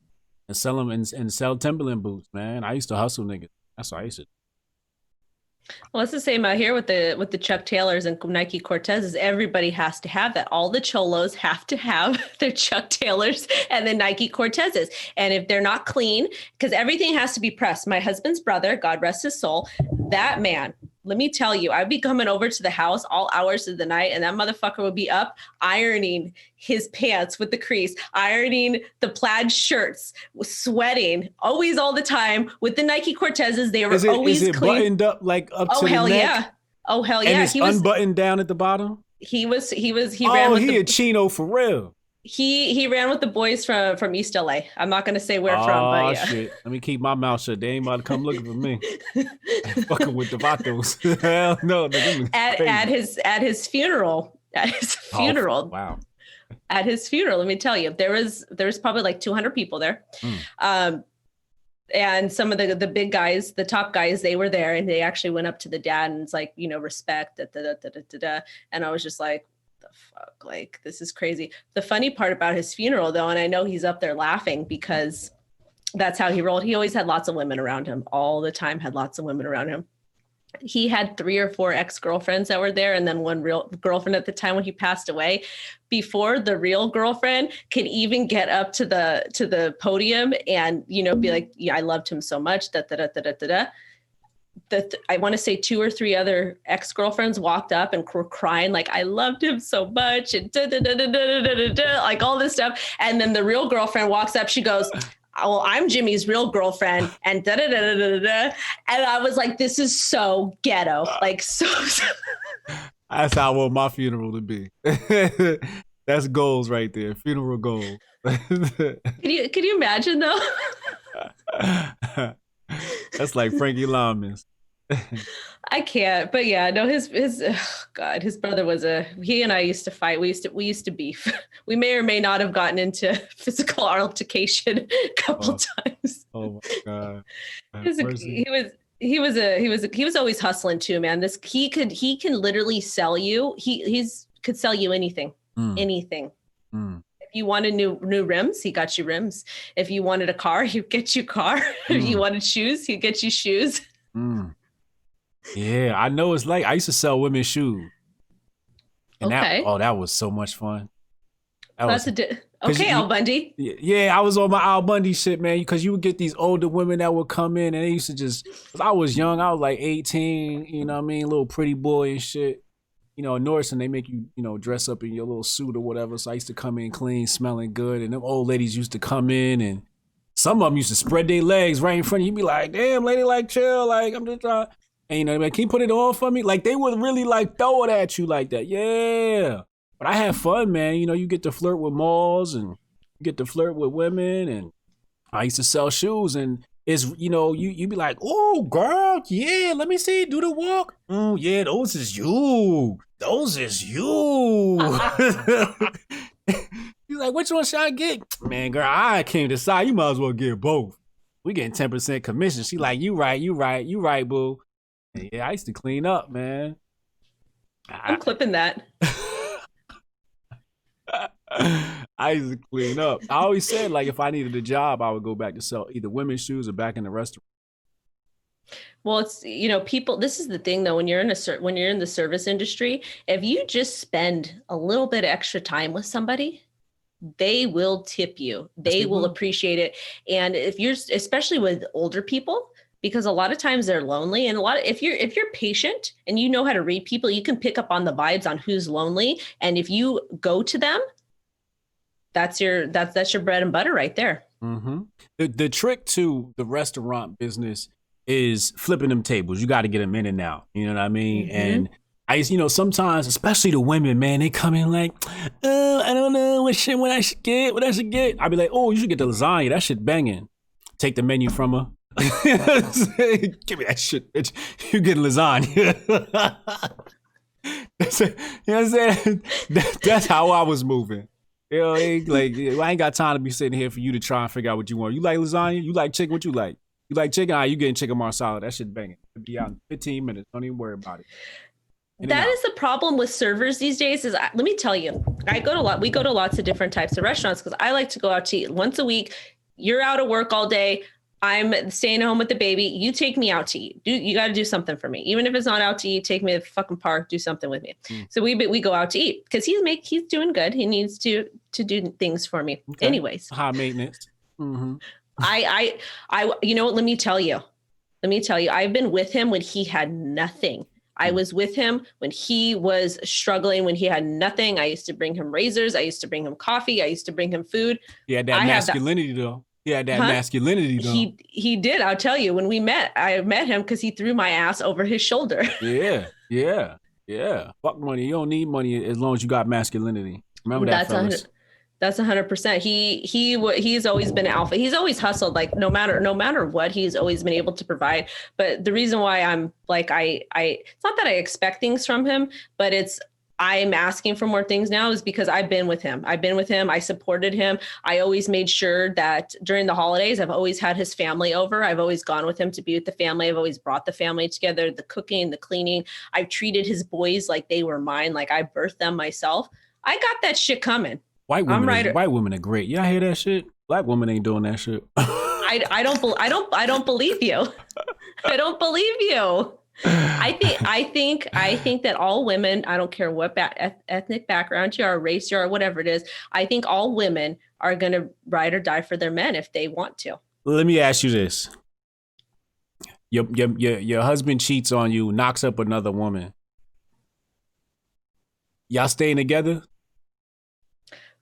and sell them and sell Timberland boots, man. I used to hustle niggas. That's what I used to do. Well, it's the same out here with the Chuck Taylors and Nike Cortezes. Everybody has to have that. All the cholos have to have their Chuck Taylors and the Nike Cortezes. And if they're not clean, because everything has to be pressed. My husband's brother, God rest his soul, that man, let me tell you, I'd be coming over to the house all hours of the night, and that motherfucker would be up ironing his pants with the crease, ironing the plaid shirts, sweating, always all the time with the Nike Cortezes. They were always is it clean. Buttoned up like up to the hell neck? Yeah. Oh hell yeah. And it's unbuttoned down at the bottom? He ran with a chino for real. He ran with the boys from East LA. I'm not gonna say where from, but yeah. Shit. Let me keep my mouth shut. They ain't about to come looking for me. Fucking with the vatos. Hell no. At his funeral. Wow. At his funeral, let me tell you, there was probably like 200 people there. And some of the big guys, the top guys, they were there, and they actually went up to the dad and it's like, respect, da, da, da, da, da, da. And I was just like, the fuck, like, this is crazy. The funny part about his funeral though, and I know he's up there laughing because that's how he rolled. He always had lots of women around him all the time, had lots of women around him. He had 3 or 4 ex-girlfriends that were there, and then one real girlfriend at the time when he passed away. Before the real girlfriend could even get up to the podium and, be like, yeah, I loved him so much, da, da, da, da, da, da. I want to say 2 or 3 other ex-girlfriends walked up and were crying like, I loved him so much, and da, da, da, da, da, da, da, da, like all this stuff. And then the real girlfriend walks up, she goes, well, I'm Jimmy's real girlfriend, and da da da da da da. And I was like, this is so ghetto, like so. That's how I want my funeral to be. That's goals right there, funeral goals. Can you imagine though? That's like Frankie Lamas. I can't, but yeah, no, his brother he and I used to fight. We used to beef. We may or may not have gotten into physical altercation a couple times. Oh my God. He was always hustling too, man. He can literally sell you. He could sell you anything. Anything. If you wanted new rims, he got you rims. If you wanted a car, he'd get you a car. If you wanted shoes, he'd get you shoes. Yeah, I know. It's like I used to sell women's shoes. And okay. That was so much fun. Al Bundy. Yeah, I was on my Al Bundy shit, man, because you would get these older women that would come in and they used to just, cause I was young, I was like 18, you know what I mean, little pretty boy and shit. In Norristown, they make you, dress up in your little suit or whatever. So I used to come in clean, smelling good. And them old ladies used to come in and some of them used to spread their legs right in front of you. You'd be like, damn, lady, like, chill. Like, I'm just trying. And, like, can you put it on for me? Like, they would really, like, throw it at you like that. Yeah. But I had fun, man. You get to flirt with malls and you get to flirt with women. And I used to sell shoes. And it's, you be like, oh, girl, yeah, let me see. Do the walk. Yeah, those is you. Those is you. He's like, which one should I get? Man, girl, I can't decide. You might as well get both. We getting 10% commission. She like, you right, boo. And yeah, I used to clean up, man. I'm clipping that. I used to clean up. I always said, like, if I needed a job, I would go back to sell either women's shoes or back in the restaurant. Well, it's, people, this is the thing though, when you're in the service industry, if you just spend a little bit of extra time with somebody, they will tip you. They will appreciate it. And if you're, especially with older people, because a lot of times they're lonely, and if you're patient and you know how to read people, you can pick up on the vibes on who's lonely, and if you go to them, that's your bread and butter right there. Mm-hmm. The trick to the restaurant business is flipping them tables. You got to get them in and out. You know what I mean? Mm-hmm. And sometimes, especially the women, man, they come in like, oh, I don't know what I should get. I'd be like, oh, you should get the lasagna. That shit banging. Take the menu from her. Give me that shit, bitch. You get lasagna. You know what I'm saying? That's how I was moving. You know, I ain't got time to be sitting here for you to try and figure out what you want. You like lasagna? You like chicken? What you like? You like chicken? You getting chicken marsala. That shit banging. It'll be out in 15 minutes. Don't even worry about it. That is the problem with servers these days. Let me tell you, we go to lots of different types of restaurants because I like to go out to eat once a week. You're out of work all day. I'm staying home with the baby. You take me out to eat. You got to do something for me. Even if it's not out to eat, take me to the fucking park, do something with me. So we go out to eat because he's doing good. He needs to do things for me. Okay. Anyways. High maintenance. Mm-hmm. I you know what, let me tell you, I've been with him when he had nothing. I was with him when he was struggling, when he had nothing. I used to bring him razors. I used to bring him coffee. I used to bring him food. Yeah, that masculinity though. Yeah, that masculinity though. He did. I'll tell you, when we met, I met him because he threw my ass over his shoulder. Yeah. Fuck money. You don't need money as long as you got masculinity. Remember that, fellas. That's 100%. He's always been alpha. He's always hustled. Like no matter what, he's always been able to provide. But the reason why I'm like, it's not that I expect things from him, but I'm asking for more things now is because I've been with him. I supported him. I always made sure that during the holidays, I've always had his family over. I've always gone with him to be with the family. I've always brought the family together, the cooking, the cleaning. I've treated his boys like they were mine. Like I birthed them myself. I got that shit coming. White women are great. Y'all hear that shit? Black women ain't doing that shit. I don't believe you. I don't believe you. I think that all women, I don't care what ethnic background you are, race you are, whatever it is, I think all women are going to ride or die for their men if they want to. Let me ask you this. Your husband cheats on you, knocks up another woman. Y'all staying together?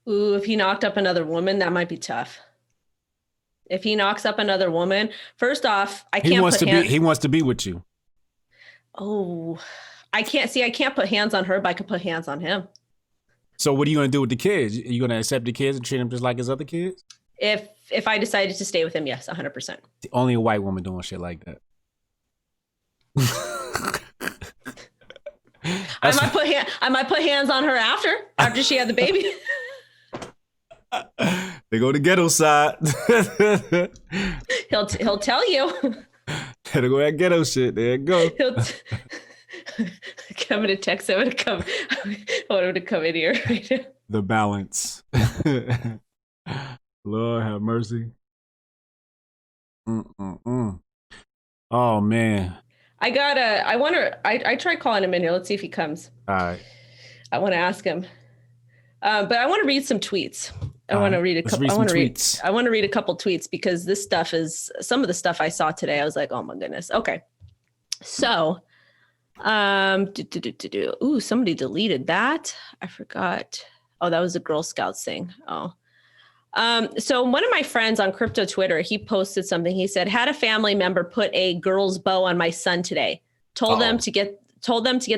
Ooh, if he knocked up another woman, that might be tough. If he knocks up another woman, first off, he wants to be with you. Oh, I can't put hands on her, but I can put hands on him. So what are you going to do with the kids? Are you going to accept the kids and treat them just like his other kids? If I decided to stay with him, yes, 100%. Only a white woman doing shit like that. I might put hands on her after she had the baby. They go to ghetto side. He'll tell you. Gotta go that ghetto shit. There you go. I'm gonna text him to come. I want him to come in here right now. The balance. Lord have mercy. Oh man. I tried calling him in here. Let's see if he comes. All right. I want to ask him. But I want to read some tweets. I want to read a couple tweets because this stuff is some of the stuff I saw today. I was like, oh my goodness. Okay. So, ooh, somebody deleted that. I forgot. Oh, that was a Girl Scouts thing. Oh. So one of my friends on crypto Twitter, he posted something. He said, had a family member put a girl's bow on my son today. Told them to get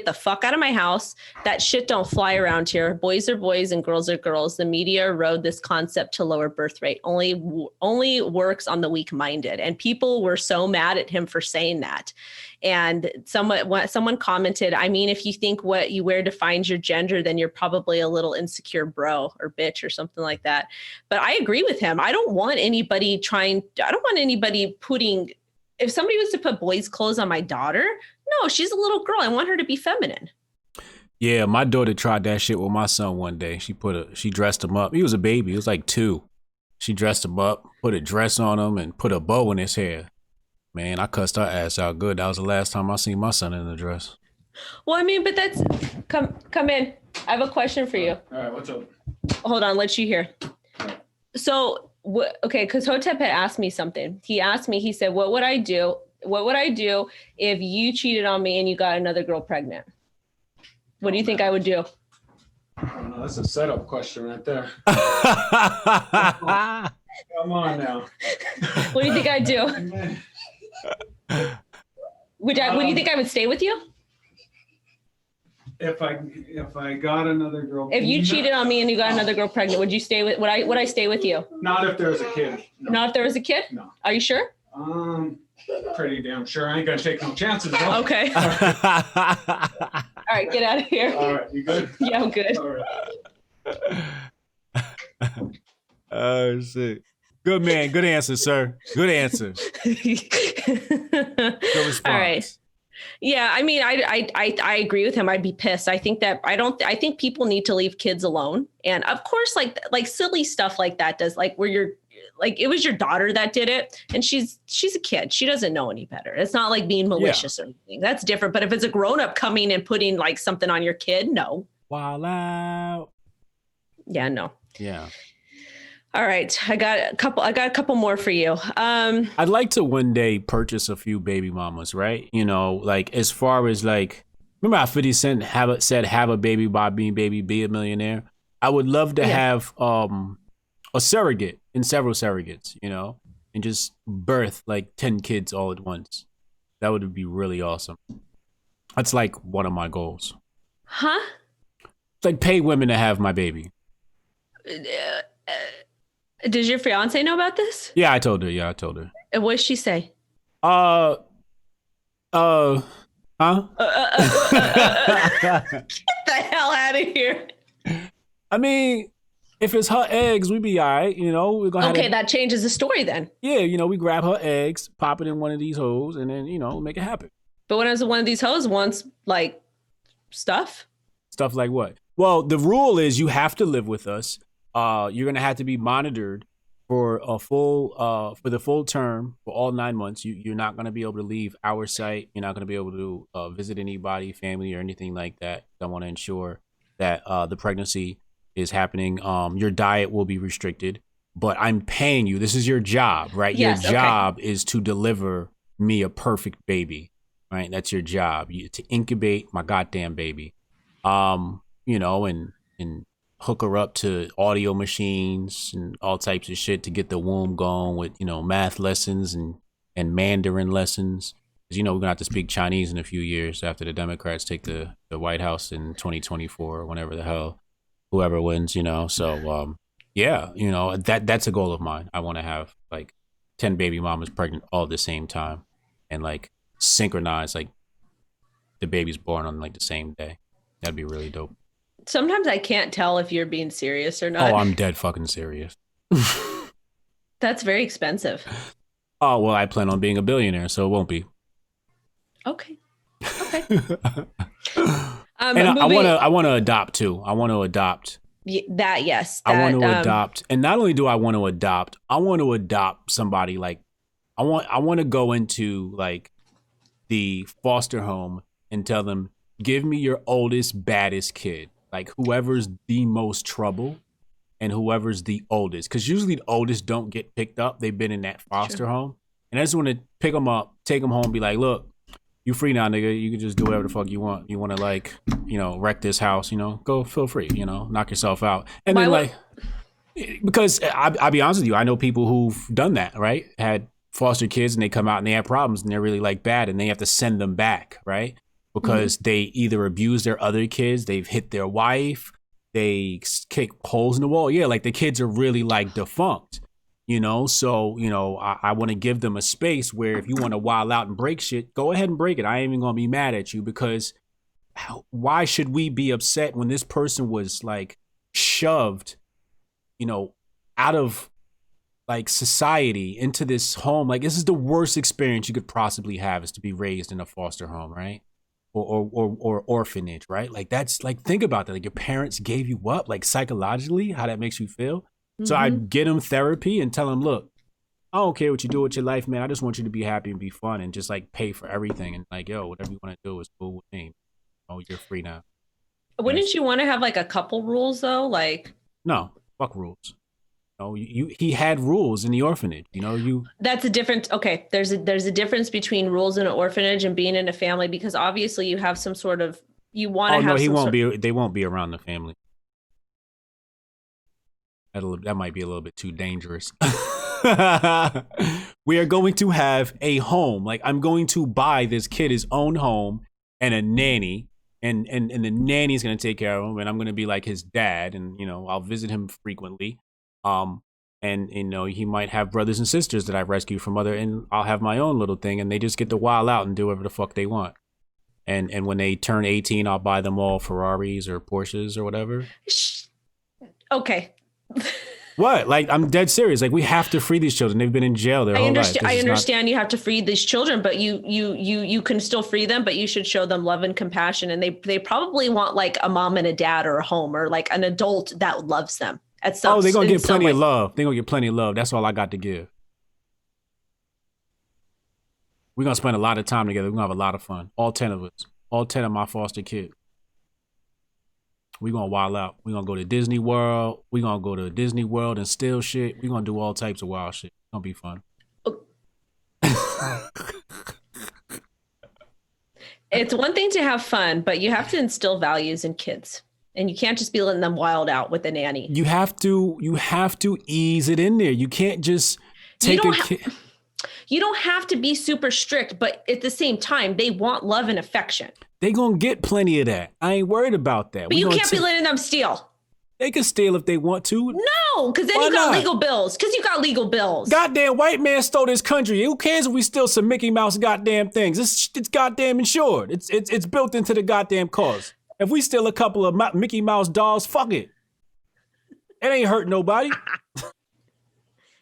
the fuck out of my house. That shit don't fly around here. Boys are boys and girls are girls. The media rode this concept to lower birth rate. Only works on the weak-minded. And people were so mad at him for saying that. And someone commented, I mean, if you think what you wear defines your gender, then you're probably a little insecure bro or bitch or something like that. But I agree with him. I don't want anybody putting, if somebody was to put boys' clothes on my daughter, no, she's a little girl. I want her to be feminine. Yeah, my daughter tried that shit with my son one day. She dressed him up. He was a baby. He was like 2. She dressed him up, put a dress on him, and put a bow in his hair. Man, I cussed her ass out good. That was the last time I seen my son in a dress. Well, I mean, but that's come in. I have a question for you. All right, what's up? Hold on, let you hear. So, okay, because Hotep had asked me something. He asked me, he said, what would I do What would I do if you cheated on me and you got another girl pregnant? What do you think I would do? I don't know. That's a setup question right there. Come on now. What do you think I'd do? What do you think I would stay with you? If I got another girl, if you cheated on me and you got another girl pregnant, would you stay with? Would I stay with you? Not if there was a kid. No. Not if there was a kid? No. Are you sure? Pretty damn sure. I ain't gonna take no chances. Though. Okay. All right, get out of here. All right, you good? Yeah, I'm good. All right. Oh shit. Good man. Good answer, sir. Good answer. Good response. All right. Yeah, I mean, I agree with him. I'd be pissed. I think people need to leave kids alone. And of course, like silly stuff like that does, like where you're like, it was your daughter that did it and she's a kid. She doesn't know any better. It's not like being malicious or anything. That's different. But if it's a grown up coming and putting like something on your kid, no. Wild out. Yeah, no. Yeah. All right. I got a couple more for you. I'd like to one day purchase a few baby mamas, right? You know, like as far as like, remember how 50 Cent said have a baby by being baby, be a millionaire? I would love to have a surrogate and several surrogates, you know, and just birth like 10 kids all at once. That would be really awesome. That's like one of my goals. Huh? It's like pay women to have my baby. Does your fiance know about this? Yeah, I told her. And what did she say? Huh? Get the hell out of here. I mean, if it's her eggs, we be all right, you know. We're gonna that changes the story then. Yeah, you know, we grab her eggs, pop it in one of these hoes, and then, you know, make it happen. But when one of these hoes wants, like, stuff? Stuff like what? Well, the rule is you have to live with us. You're gonna have to be monitored for the full term for all 9 months. You're not gonna be able to leave our site. You're not gonna be able to visit anybody, family, or anything like that. I want to ensure that the pregnancy is happening. Your diet will be restricted, but I'm paying you. This is your job, right? Yes, your job is to deliver me a perfect baby, right? That's your job. To incubate my goddamn baby. You know, and hook her up to audio machines and all types of shit to get the womb going with, you know, math lessons and Mandarin lessons. Because, you know, we're going to have to speak Chinese in a few years after the Democrats take the White House in 2024 or whenever the hell, whoever wins, you know. So, yeah, you know, that's a goal of mine. I want to have like 10 baby mamas pregnant all at the same time and like synchronize, like the baby's born on like the same day. That'd be really dope. Sometimes I can't tell if you're being serious or not. Oh, I'm dead fucking serious. That's very expensive. Oh, well, I plan on being a billionaire, so it won't be. Okay. And I want to adopt too. I want to adopt. That, yes. I want to adopt. And not only do I want to adopt somebody like, I want to go into like the foster home and tell them, give me your oldest, baddest kid. Like whoever's the most trouble and whoever's the oldest. Because usually the oldest don't get picked up. They've been in that foster home. And I just want to pick them up, take them home, be like, look, you free now, nigga. You can just do whatever the fuck you want. You want to like, you know, wreck this house, you know, go feel free, you know, knock yourself out. And then like, because I'll be honest with you, I know people who've done that, right? Had foster kids and they come out and they have problems and they're really like bad and they have to send them back, right? Because they either abuse their other kids, they've hit their wife, they kick holes in the wall. Yeah, like the kids are really like defunct, you know? So, you know, I want to give them a space where if you want to wild out and break shit, go ahead and break it. I ain't even going to be mad at you because why should we be upset when this person was like shoved, you know, out of like society into this home? Like this is the worst experience you could possibly have is to be raised in a foster home, right? Or orphanage, right? Like that's like, think about that. Like your parents gave you up, like psychologically, how that makes you feel. So I get them therapy and tell them, look, I don't care what you do with your life, man. I just want you to be happy and be fun and just like pay for everything. And like, yo, whatever you want to do is cool with me. Oh, you're free now. Wouldn't you want to have like a couple rules though? Like, no, fuck rules. know, he had rules in the orphanage. You know, That's a different. Okay, there's a difference between rules in an orphanage and being in a family, because obviously you have some sort of, you want to Oh no, have he some won't sort. be. They won't be around the family. That might be a little bit too dangerous. We are going to have a home. Like, I'm going to buy this kid his own home and a nanny, and the nanny's going to take care of him, and I'm going to be like his dad, and you know, I'll visit him frequently. And you know, he might have brothers and sisters that I rescue from other, and I'll have my own little thing, and they just get to wild out and do whatever the fuck they want. And when they turn 18, I'll buy them all Ferraris or Porsches or whatever. Okay. What? Like, I'm dead serious. Like, we have to free these children. They've been in jail their whole life. I understand you have to free these children, but you can still free them, but you should show them love and compassion. And they probably want like a mom and a dad or a home or like an adult that loves them at some. Oh, they're gonna get plenty of love. They're gonna get plenty of love. That's all I got to give. We're gonna spend a lot of time together. We're gonna have a lot of fun. All 10 of us. All 10 of my foster kids. We're gonna wild out. We're gonna go to Disney World. We're gonna go to Disney World and steal shit. We're gonna do all types of wild shit. It's gonna be fun. It's one thing to have fun, but you have to instill values in kids. And you can't just be letting them wild out with a nanny. You have to ease it in there. You can't just take a kid. You don't have to be super strict, but at the same time, they want love and affection. They gonna get plenty of that. I ain't worried about that. But you can't be letting them steal. They can steal if they want to. No, because then you got legal bills. Because you got legal bills. Goddamn white man stole this country. Who cares if we steal some Mickey Mouse goddamn things? It's goddamn insured. It's built into the goddamn cause. If we steal a couple of Mickey Mouse dolls, fuck it. It ain't hurt nobody.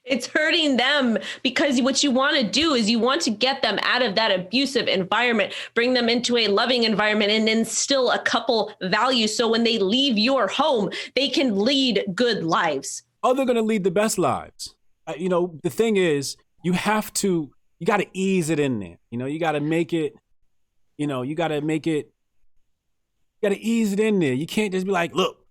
It's hurting them, because what you want to do is you want to get them out of that abusive environment, bring them into a loving environment, and instill a couple values. So when they leave your home, they can lead good lives. Oh, they're going to lead the best lives. You know, the thing is, you got to ease it in there. You know, you got to make it, you got to ease it in there. You can't just be like, look,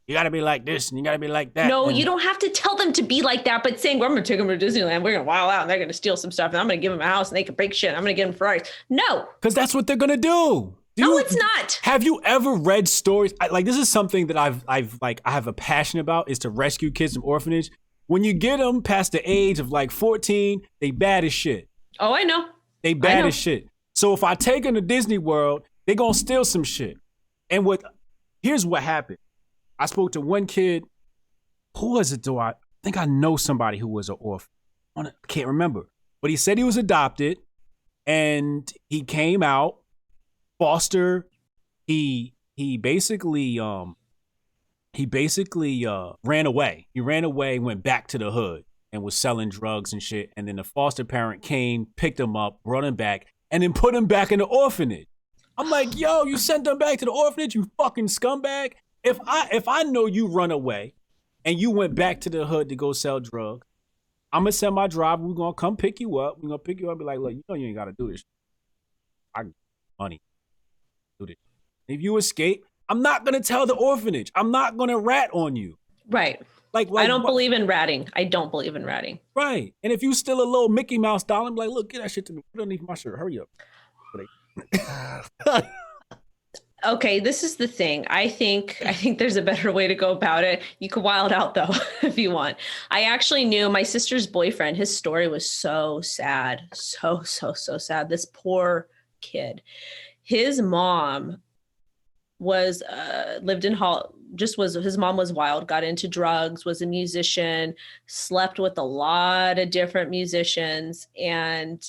you got to be like this and you got to be like that. No, you don't have to tell them to be like that, but saying, well, I'm going to take them to Disneyland. We're going to wild out and they're going to steal some stuff. And I'm going to give them a house and they can break shit. I'm going to give them Ferraris. No. Because that's what they're going to do. No, it's not. Have you ever read stories? Like, this is something that I have a passion about, is to rescue kids from orphanage. When you get them past the age of like 14, they bad as shit. Oh, I know. They bad as shit. So if I take them to Disney World, they're going to steal some shit. And here's what happened. I spoke to one kid. Who was it? I think I know somebody who was an orphan. I can't remember. But he said he was adopted and he came out, foster. He basically ran away. He ran away, went back to the hood and was selling drugs and shit. And then the foster parent came, picked him up, brought him back, and then put him back in the orphanage. I'm like, yo, you sent them back to the orphanage, you fucking scumbag. If I know you run away and you went back to the hood to go sell drugs, I'm gonna send my driver. We're gonna come pick you up. We're gonna pick you up and be like, look, you know you ain't gotta do this. I got money. Do this. If you escape, I'm not gonna tell the orphanage. I'm not gonna rat on you. Right. Like I don't believe in ratting. I don't believe in ratting. Right. And if you steal a little Mickey Mouse doll, I'm like, look, get that shit to me. Put it underneath my shirt. Hurry up. Okay, this is the thing. I think there's a better way to go about it. You could wild out though, if you want. I actually knew my sister's boyfriend. His story was so sad. So sad. This poor kid. His mom was lived in his mom was wild, got into drugs, was a musician, slept with a lot of different musicians, and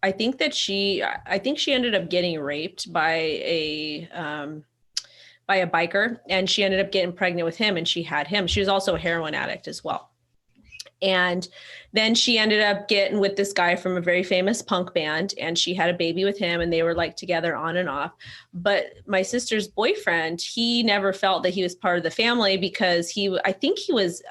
I think she ended up getting raped by a biker, and she ended up getting pregnant with him, and she had him. She was also a heroin addict as well. And then she ended up getting with this guy from a very famous punk band, and she had a baby with him, and they were like together on and off. But my sister's boyfriend, he never felt that he was part of the family because I think he was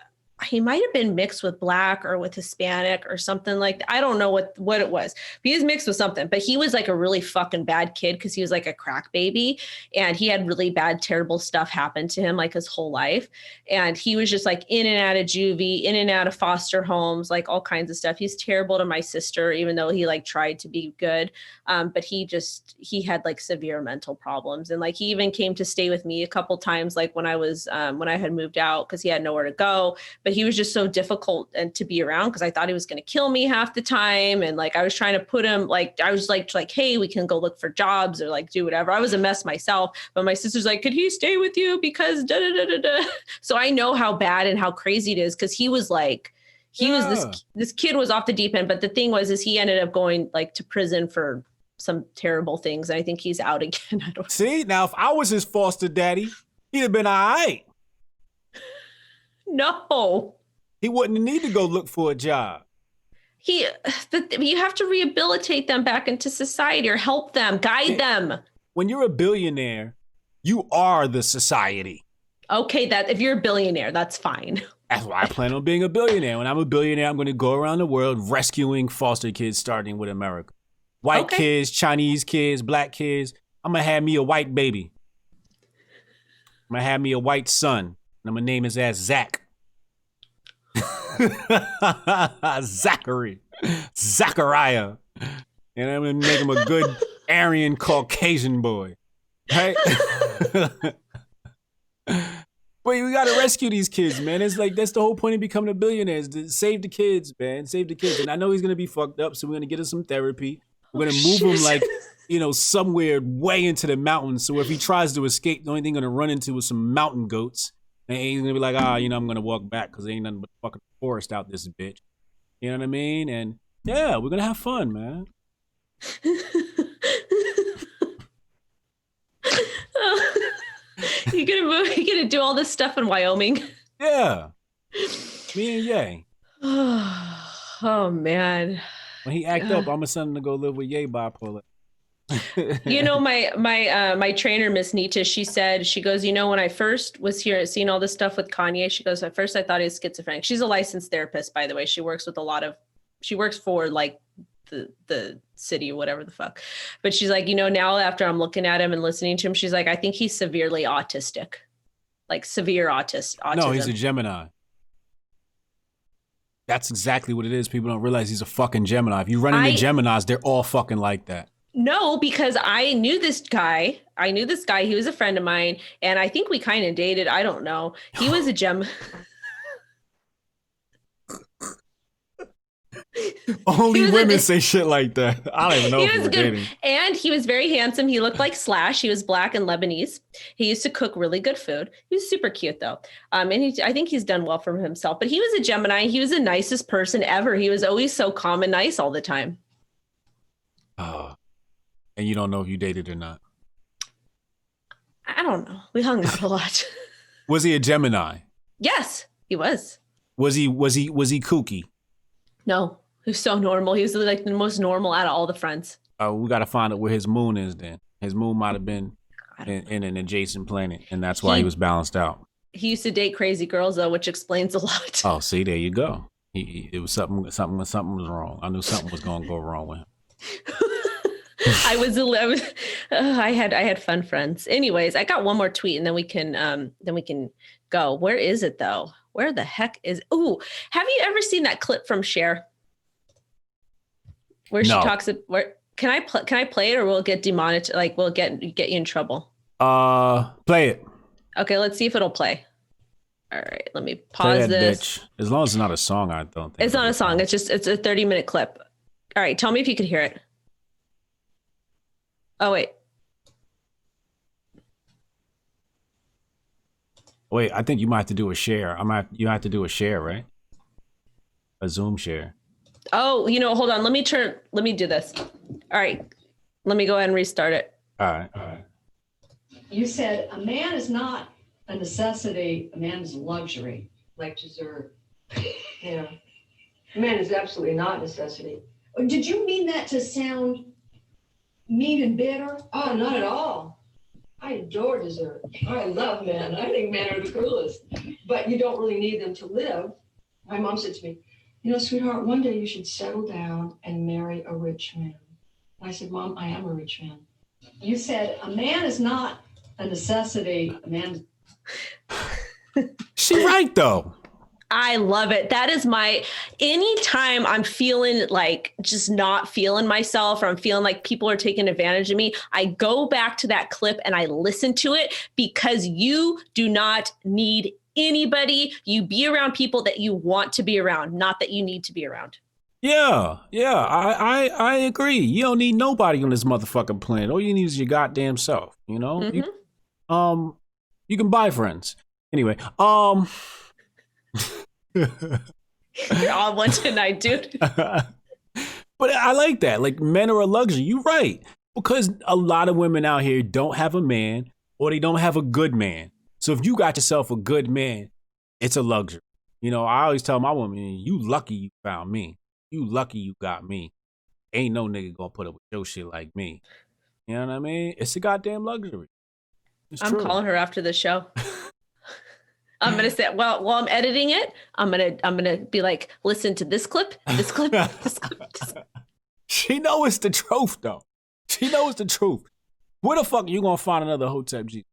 he might have been mixed with black or with Hispanic or something like that. I don't know what it was. But he was mixed with something, but he was like a really fucking bad kid because he was like a crack baby and he had really bad, terrible stuff happen to him like his whole life. And he was just like in and out of juvie, in and out of foster homes, like all kinds of stuff. He's terrible to my sister, even though he like tried to be good. But he had like severe mental problems. And like he even came to stay with me a couple times, like when I had moved out because he had nowhere to go. But he was just so difficult and to be around because I thought he was going to kill me half the time. And like, I was trying to put him, like, I was like, hey, we can go look for jobs or like do whatever. I was a mess myself, but my sister's like, could he stay with you? Because da, da, da, da, da. So I know how bad and how crazy it is. Cause he was like, this kid was off the deep end. But the thing is he ended up going like to prison for some terrible things. And I think he's out again. I don't See, now if I was his foster daddy, he'd have been all right. No. He wouldn't need to go look for a job. You have to rehabilitate them back into society or help them, guide them. When you're a billionaire, you are the society. Okay, that if you're a billionaire, that's fine. That's why I plan on being a billionaire. When I'm a billionaire, I'm going to go around the world rescuing foster kids, starting with America. White kids, Chinese kids, black kids. I'm going to have me a white baby. I'm going to have me a white son. And I'm going to name his ass Zach. Zachariah. And I'm going to make him a good Aryan Caucasian boy. Right? But we got to rescue these kids, man. It's like, that's the whole point of becoming a billionaire, is to save the kids, man. Save the kids. And I know he's going to be fucked up, so we're going to get him some therapy. We're going to move him like, somewhere way into the mountains. So if he tries to escape, the only thing going to run into is some mountain goats. And he's going to be like, I'm going to walk back because there ain't nothing but fucking forest out this bitch. You know what I mean? And yeah, we're going to have fun, man. You're gonna do all this stuff in Wyoming? Yeah. Me and Ye. Oh man. When he act up, I'm gonna send him to go live with Ye bipolar. My trainer, Miss Nita, she goes, when I first was here seeing all this stuff with Kanye, she goes, at first I thought he was schizophrenic. She's a licensed therapist, by the way. She works for like the city or whatever the fuck. But she's like, now after I'm looking at him and listening to him, she's like, I think he's severely autistic, like severe autism. No, he's a Gemini. That's exactly what it is. People don't realize he's a fucking Gemini. If you run into Geminis, they're all fucking like that. No, because I knew this guy. He was a friend of mine. And I think we kind of dated. I don't know. He was a Gemini. Only women say shit like that. I don't even know if we're dating. And he was very handsome. He looked like Slash. He was black and Lebanese. He used to cook really good food. He was super cute though. And I think he's done well for himself. But he was a Gemini. He was the nicest person ever. He was always so calm and nice all the time. And you don't know if you dated or not? I don't know. We hung out a lot. Was he a Gemini? Yes, he was. Was he kooky? No, he was so normal. He was like the most normal out of all the friends. We got to find out where his moon is then. His moon might have been in an adjacent planet, and that's why he was balanced out. He used to date crazy girls, though, which explains a lot. Oh, see, there you go. It was something was wrong. I knew something was going to go wrong with him. I had fun friends. Anyways, I got one more tweet, and then we can go. Where is it though? Where the heck is? Ooh, have you ever seen that clip from Cher? Where she talks. Where can I play it, or will it get demonetized? Like, will it get you in trouble? Play it. Okay, let's see if it'll play. All right, let me pause this. Bitch. As long as it's not a song, I don't think it's not a song. It's a 30-minute clip. All right, tell me if you could hear it. Oh wait. Wait, I think you might have to do a share. You have to do a share, right? A Zoom share. Oh, hold on. Let me do this. All right. Let me go ahead and restart it. All right. You said a man is not a necessity, a man is a luxury. Like dessert. Yeah. A man is absolutely not a necessity. Did you mean that to sound mean and bitter? Oh, not at all. I adore dessert. I love men. I think men are the coolest. But you don't really need them to live. My mom said to me, sweetheart, one day you should settle down and marry a rich man. And I said, Mom, I am a rich man. You said a man is not a necessity. A man. She right though. I love it. That is anytime I'm feeling like just not feeling myself, or I'm feeling like people are taking advantage of me, I go back to that clip and I listen to it, because you do not need anybody. You be around people that you want to be around, not that you need to be around. Yeah, I agree. You don't need nobody on this motherfucking planet. All you need is your goddamn self, you know? Mm-hmm. You can buy friends. Anyway, You're on one tonight, dude. But I like that. Like, men are a luxury. You're right. Because a lot of women out here don't have a man, or they don't have a good man. So if you got yourself a good man, it's a luxury. You know, I always tell my woman, you lucky you found me. You lucky you got me. Ain't no nigga gonna put up with your shit like me. You know what I mean? It's a goddamn luxury. I'm calling her after the show. I'm gonna say, while I'm editing it, I'm gonna be like, listen to this clip, this clip, this clip. She know it's the truth though. She knows the truth. Where the fuck are you gonna find another Hotep G?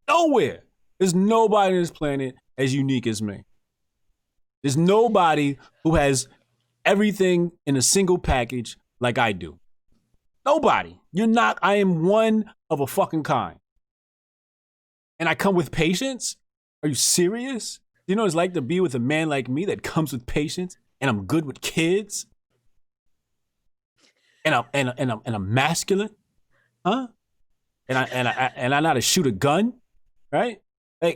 Nowhere. There's nobody on this planet as unique as me. There's nobody who has everything in a single package like I do. Nobody. You're not. I am one of a fucking kind. And I come with patience. Are you serious? You know what it's like to be with a man like me that comes with patience, and I'm good with kids, and I'm masculine, huh? And I know how to shoot a gun, right?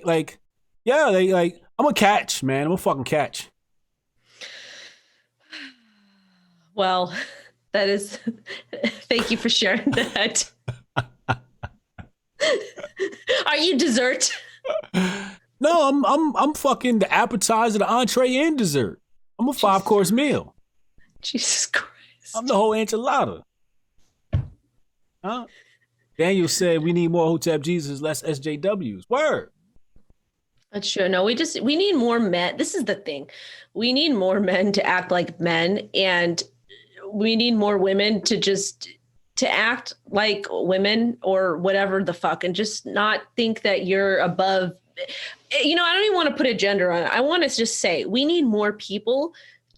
Like I'm a catch, man. I'm a fucking catch. Well, that is. Thank you for sharing that. Are you dessert? No, I'm fucking the appetizer, the entree, and dessert. I'm a 5-course meal. Jesus Christ. I'm the whole enchilada. Huh? Daniel said we need more Hotep Jesus, less SJWs. Word. That's true. No, we need more men. This is the thing. We need more men to act like men, and we need more women to act like women, or whatever the fuck, and just not think that you're above. You know, I don't even want to put a gender on it. I want to just say we need more people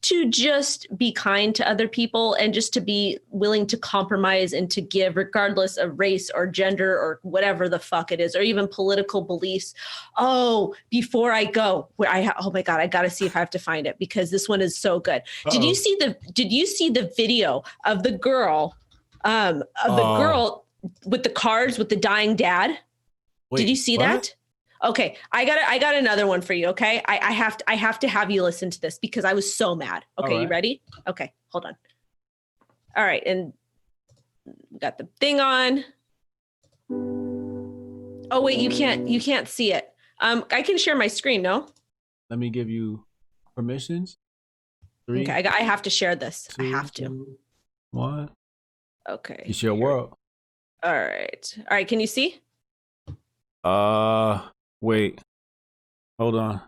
to just be kind to other people, and just to be willing to compromise and to give, regardless of race or gender or whatever the fuck it is, or even political beliefs. Oh, before I go, oh my God, I got to see if I have to find it, because this one is so good. Uh-oh. Did you see the video of the girl, with the cards with the dying dad? Wait, did you see that? Okay, I got another one for you. Okay, I have to have you listen to this, because I was so mad. Okay, right. You ready? Okay, hold on. All right, and we got the thing on. Oh wait, you can't see it. I can share my screen. No. Let me give you permissions. 3, okay, I have to share this. 2, I have to. 2, 1. Okay. It's your world. All right. Can you see? Wait, hold on.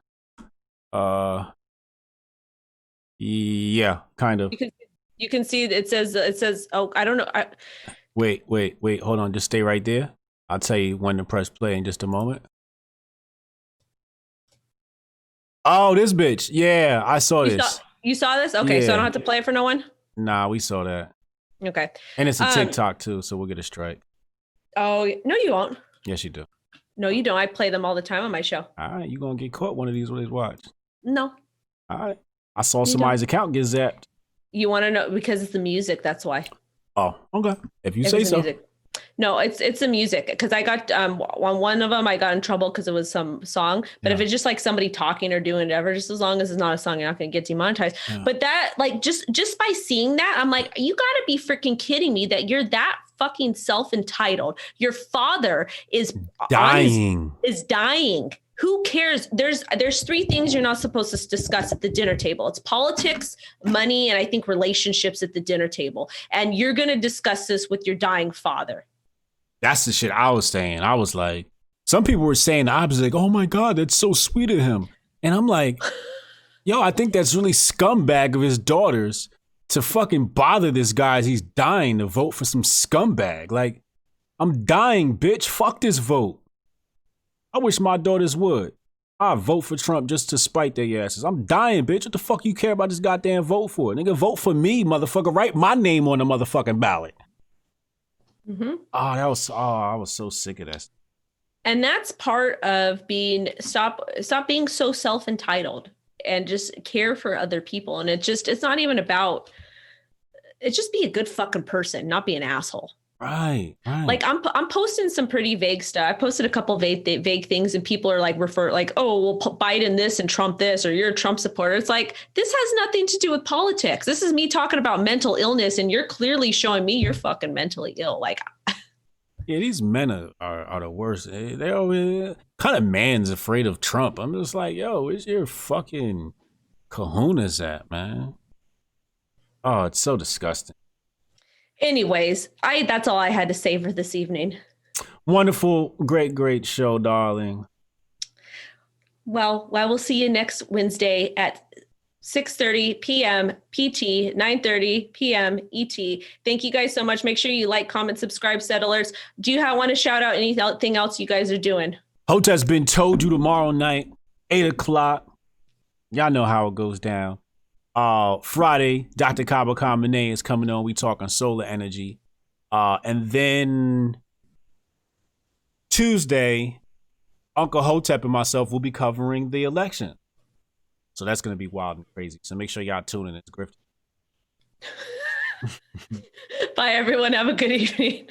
Yeah, kind of. You can see it says. Oh, I don't know. Wait. Hold on. Just stay right there. I'll tell you when to press play in just a moment. Oh, this bitch. Yeah, I saw this. You saw this? Okay, yeah. So I don't have to play it for no one? Nah, we saw that. Okay. And it's a TikTok too, so we'll get a strike. Oh, no, you won't. Yes, you do. No, you don't. I play them all the time on my show. All right, you're going to get caught one of these watch. No. All right. I saw somebody's account get zapped. You want to know? Because it's the music, that's why. Oh, okay. If you say so. Music. No, it's the music, because I got on one of them I got in trouble because it was some song. But if it's just like somebody talking or doing whatever, just as long as it's not a song, you're not going to get demonetized. Yeah. But that, like, just by seeing that, I'm like, you got to be freaking kidding me that you're that fucking self-entitled. Your father is dying. Is dying. Who cares? There's 3 things you're not supposed to discuss at the dinner table. It's politics, money, and I think relationships at the dinner table. And you're going to discuss this with your dying father. That's the shit I was saying. I was like, some people were saying the opposite, like, oh my God, that's so sweet of him. And I'm like, Yo, I think that's really scumbag of his daughters to fucking bother this guy as he's dying to vote for some scumbag. Like, I'm dying, bitch. Fuck this vote. I wish my daughters would. I vote for Trump just to spite their asses. I'm dying, bitch. What the fuck you care about this goddamn vote for? Nigga, vote for me, motherfucker. Write my name on the motherfucking ballot. Mm-hmm. I was so sick of that. And that's part of being stop being so self-entitled and just care for other people. And it's not even about, it's just be a good fucking person, not be an asshole. Right. Like I'm posting some pretty vague stuff. I posted a couple vague things, and people are like oh, well, Biden this and Trump this, or you're a Trump supporter. It's like, this has nothing to do with politics. This is me talking about mental illness, and you're clearly showing me you're fucking mentally ill. Like, yeah, these men are the worst. They're always, kind of man's afraid of Trump. I'm just like, yo, where's your fucking kahunas at, man? Oh, it's so disgusting. anyways, that's all I had to say for this evening. Wonderful, great show, darling. Well, I will see you next Wednesday at 6:30 p.m. PT, 9:30 p.m. ET. Thank you guys so much. Make sure you like, comment, subscribe, set alerts. Do you want to shout out anything else you guys are doing? Hotep's been told you tomorrow night, 8 o'clock. Y'all know how it goes down. Friday, Dr. Kaba Kamene is coming on. We talking solar energy. And then Tuesday, Uncle Hotep and myself will be covering the election. So that's going to be wild and crazy. So make sure y'all tune in. It's Griffin. Bye, everyone. Have a good evening.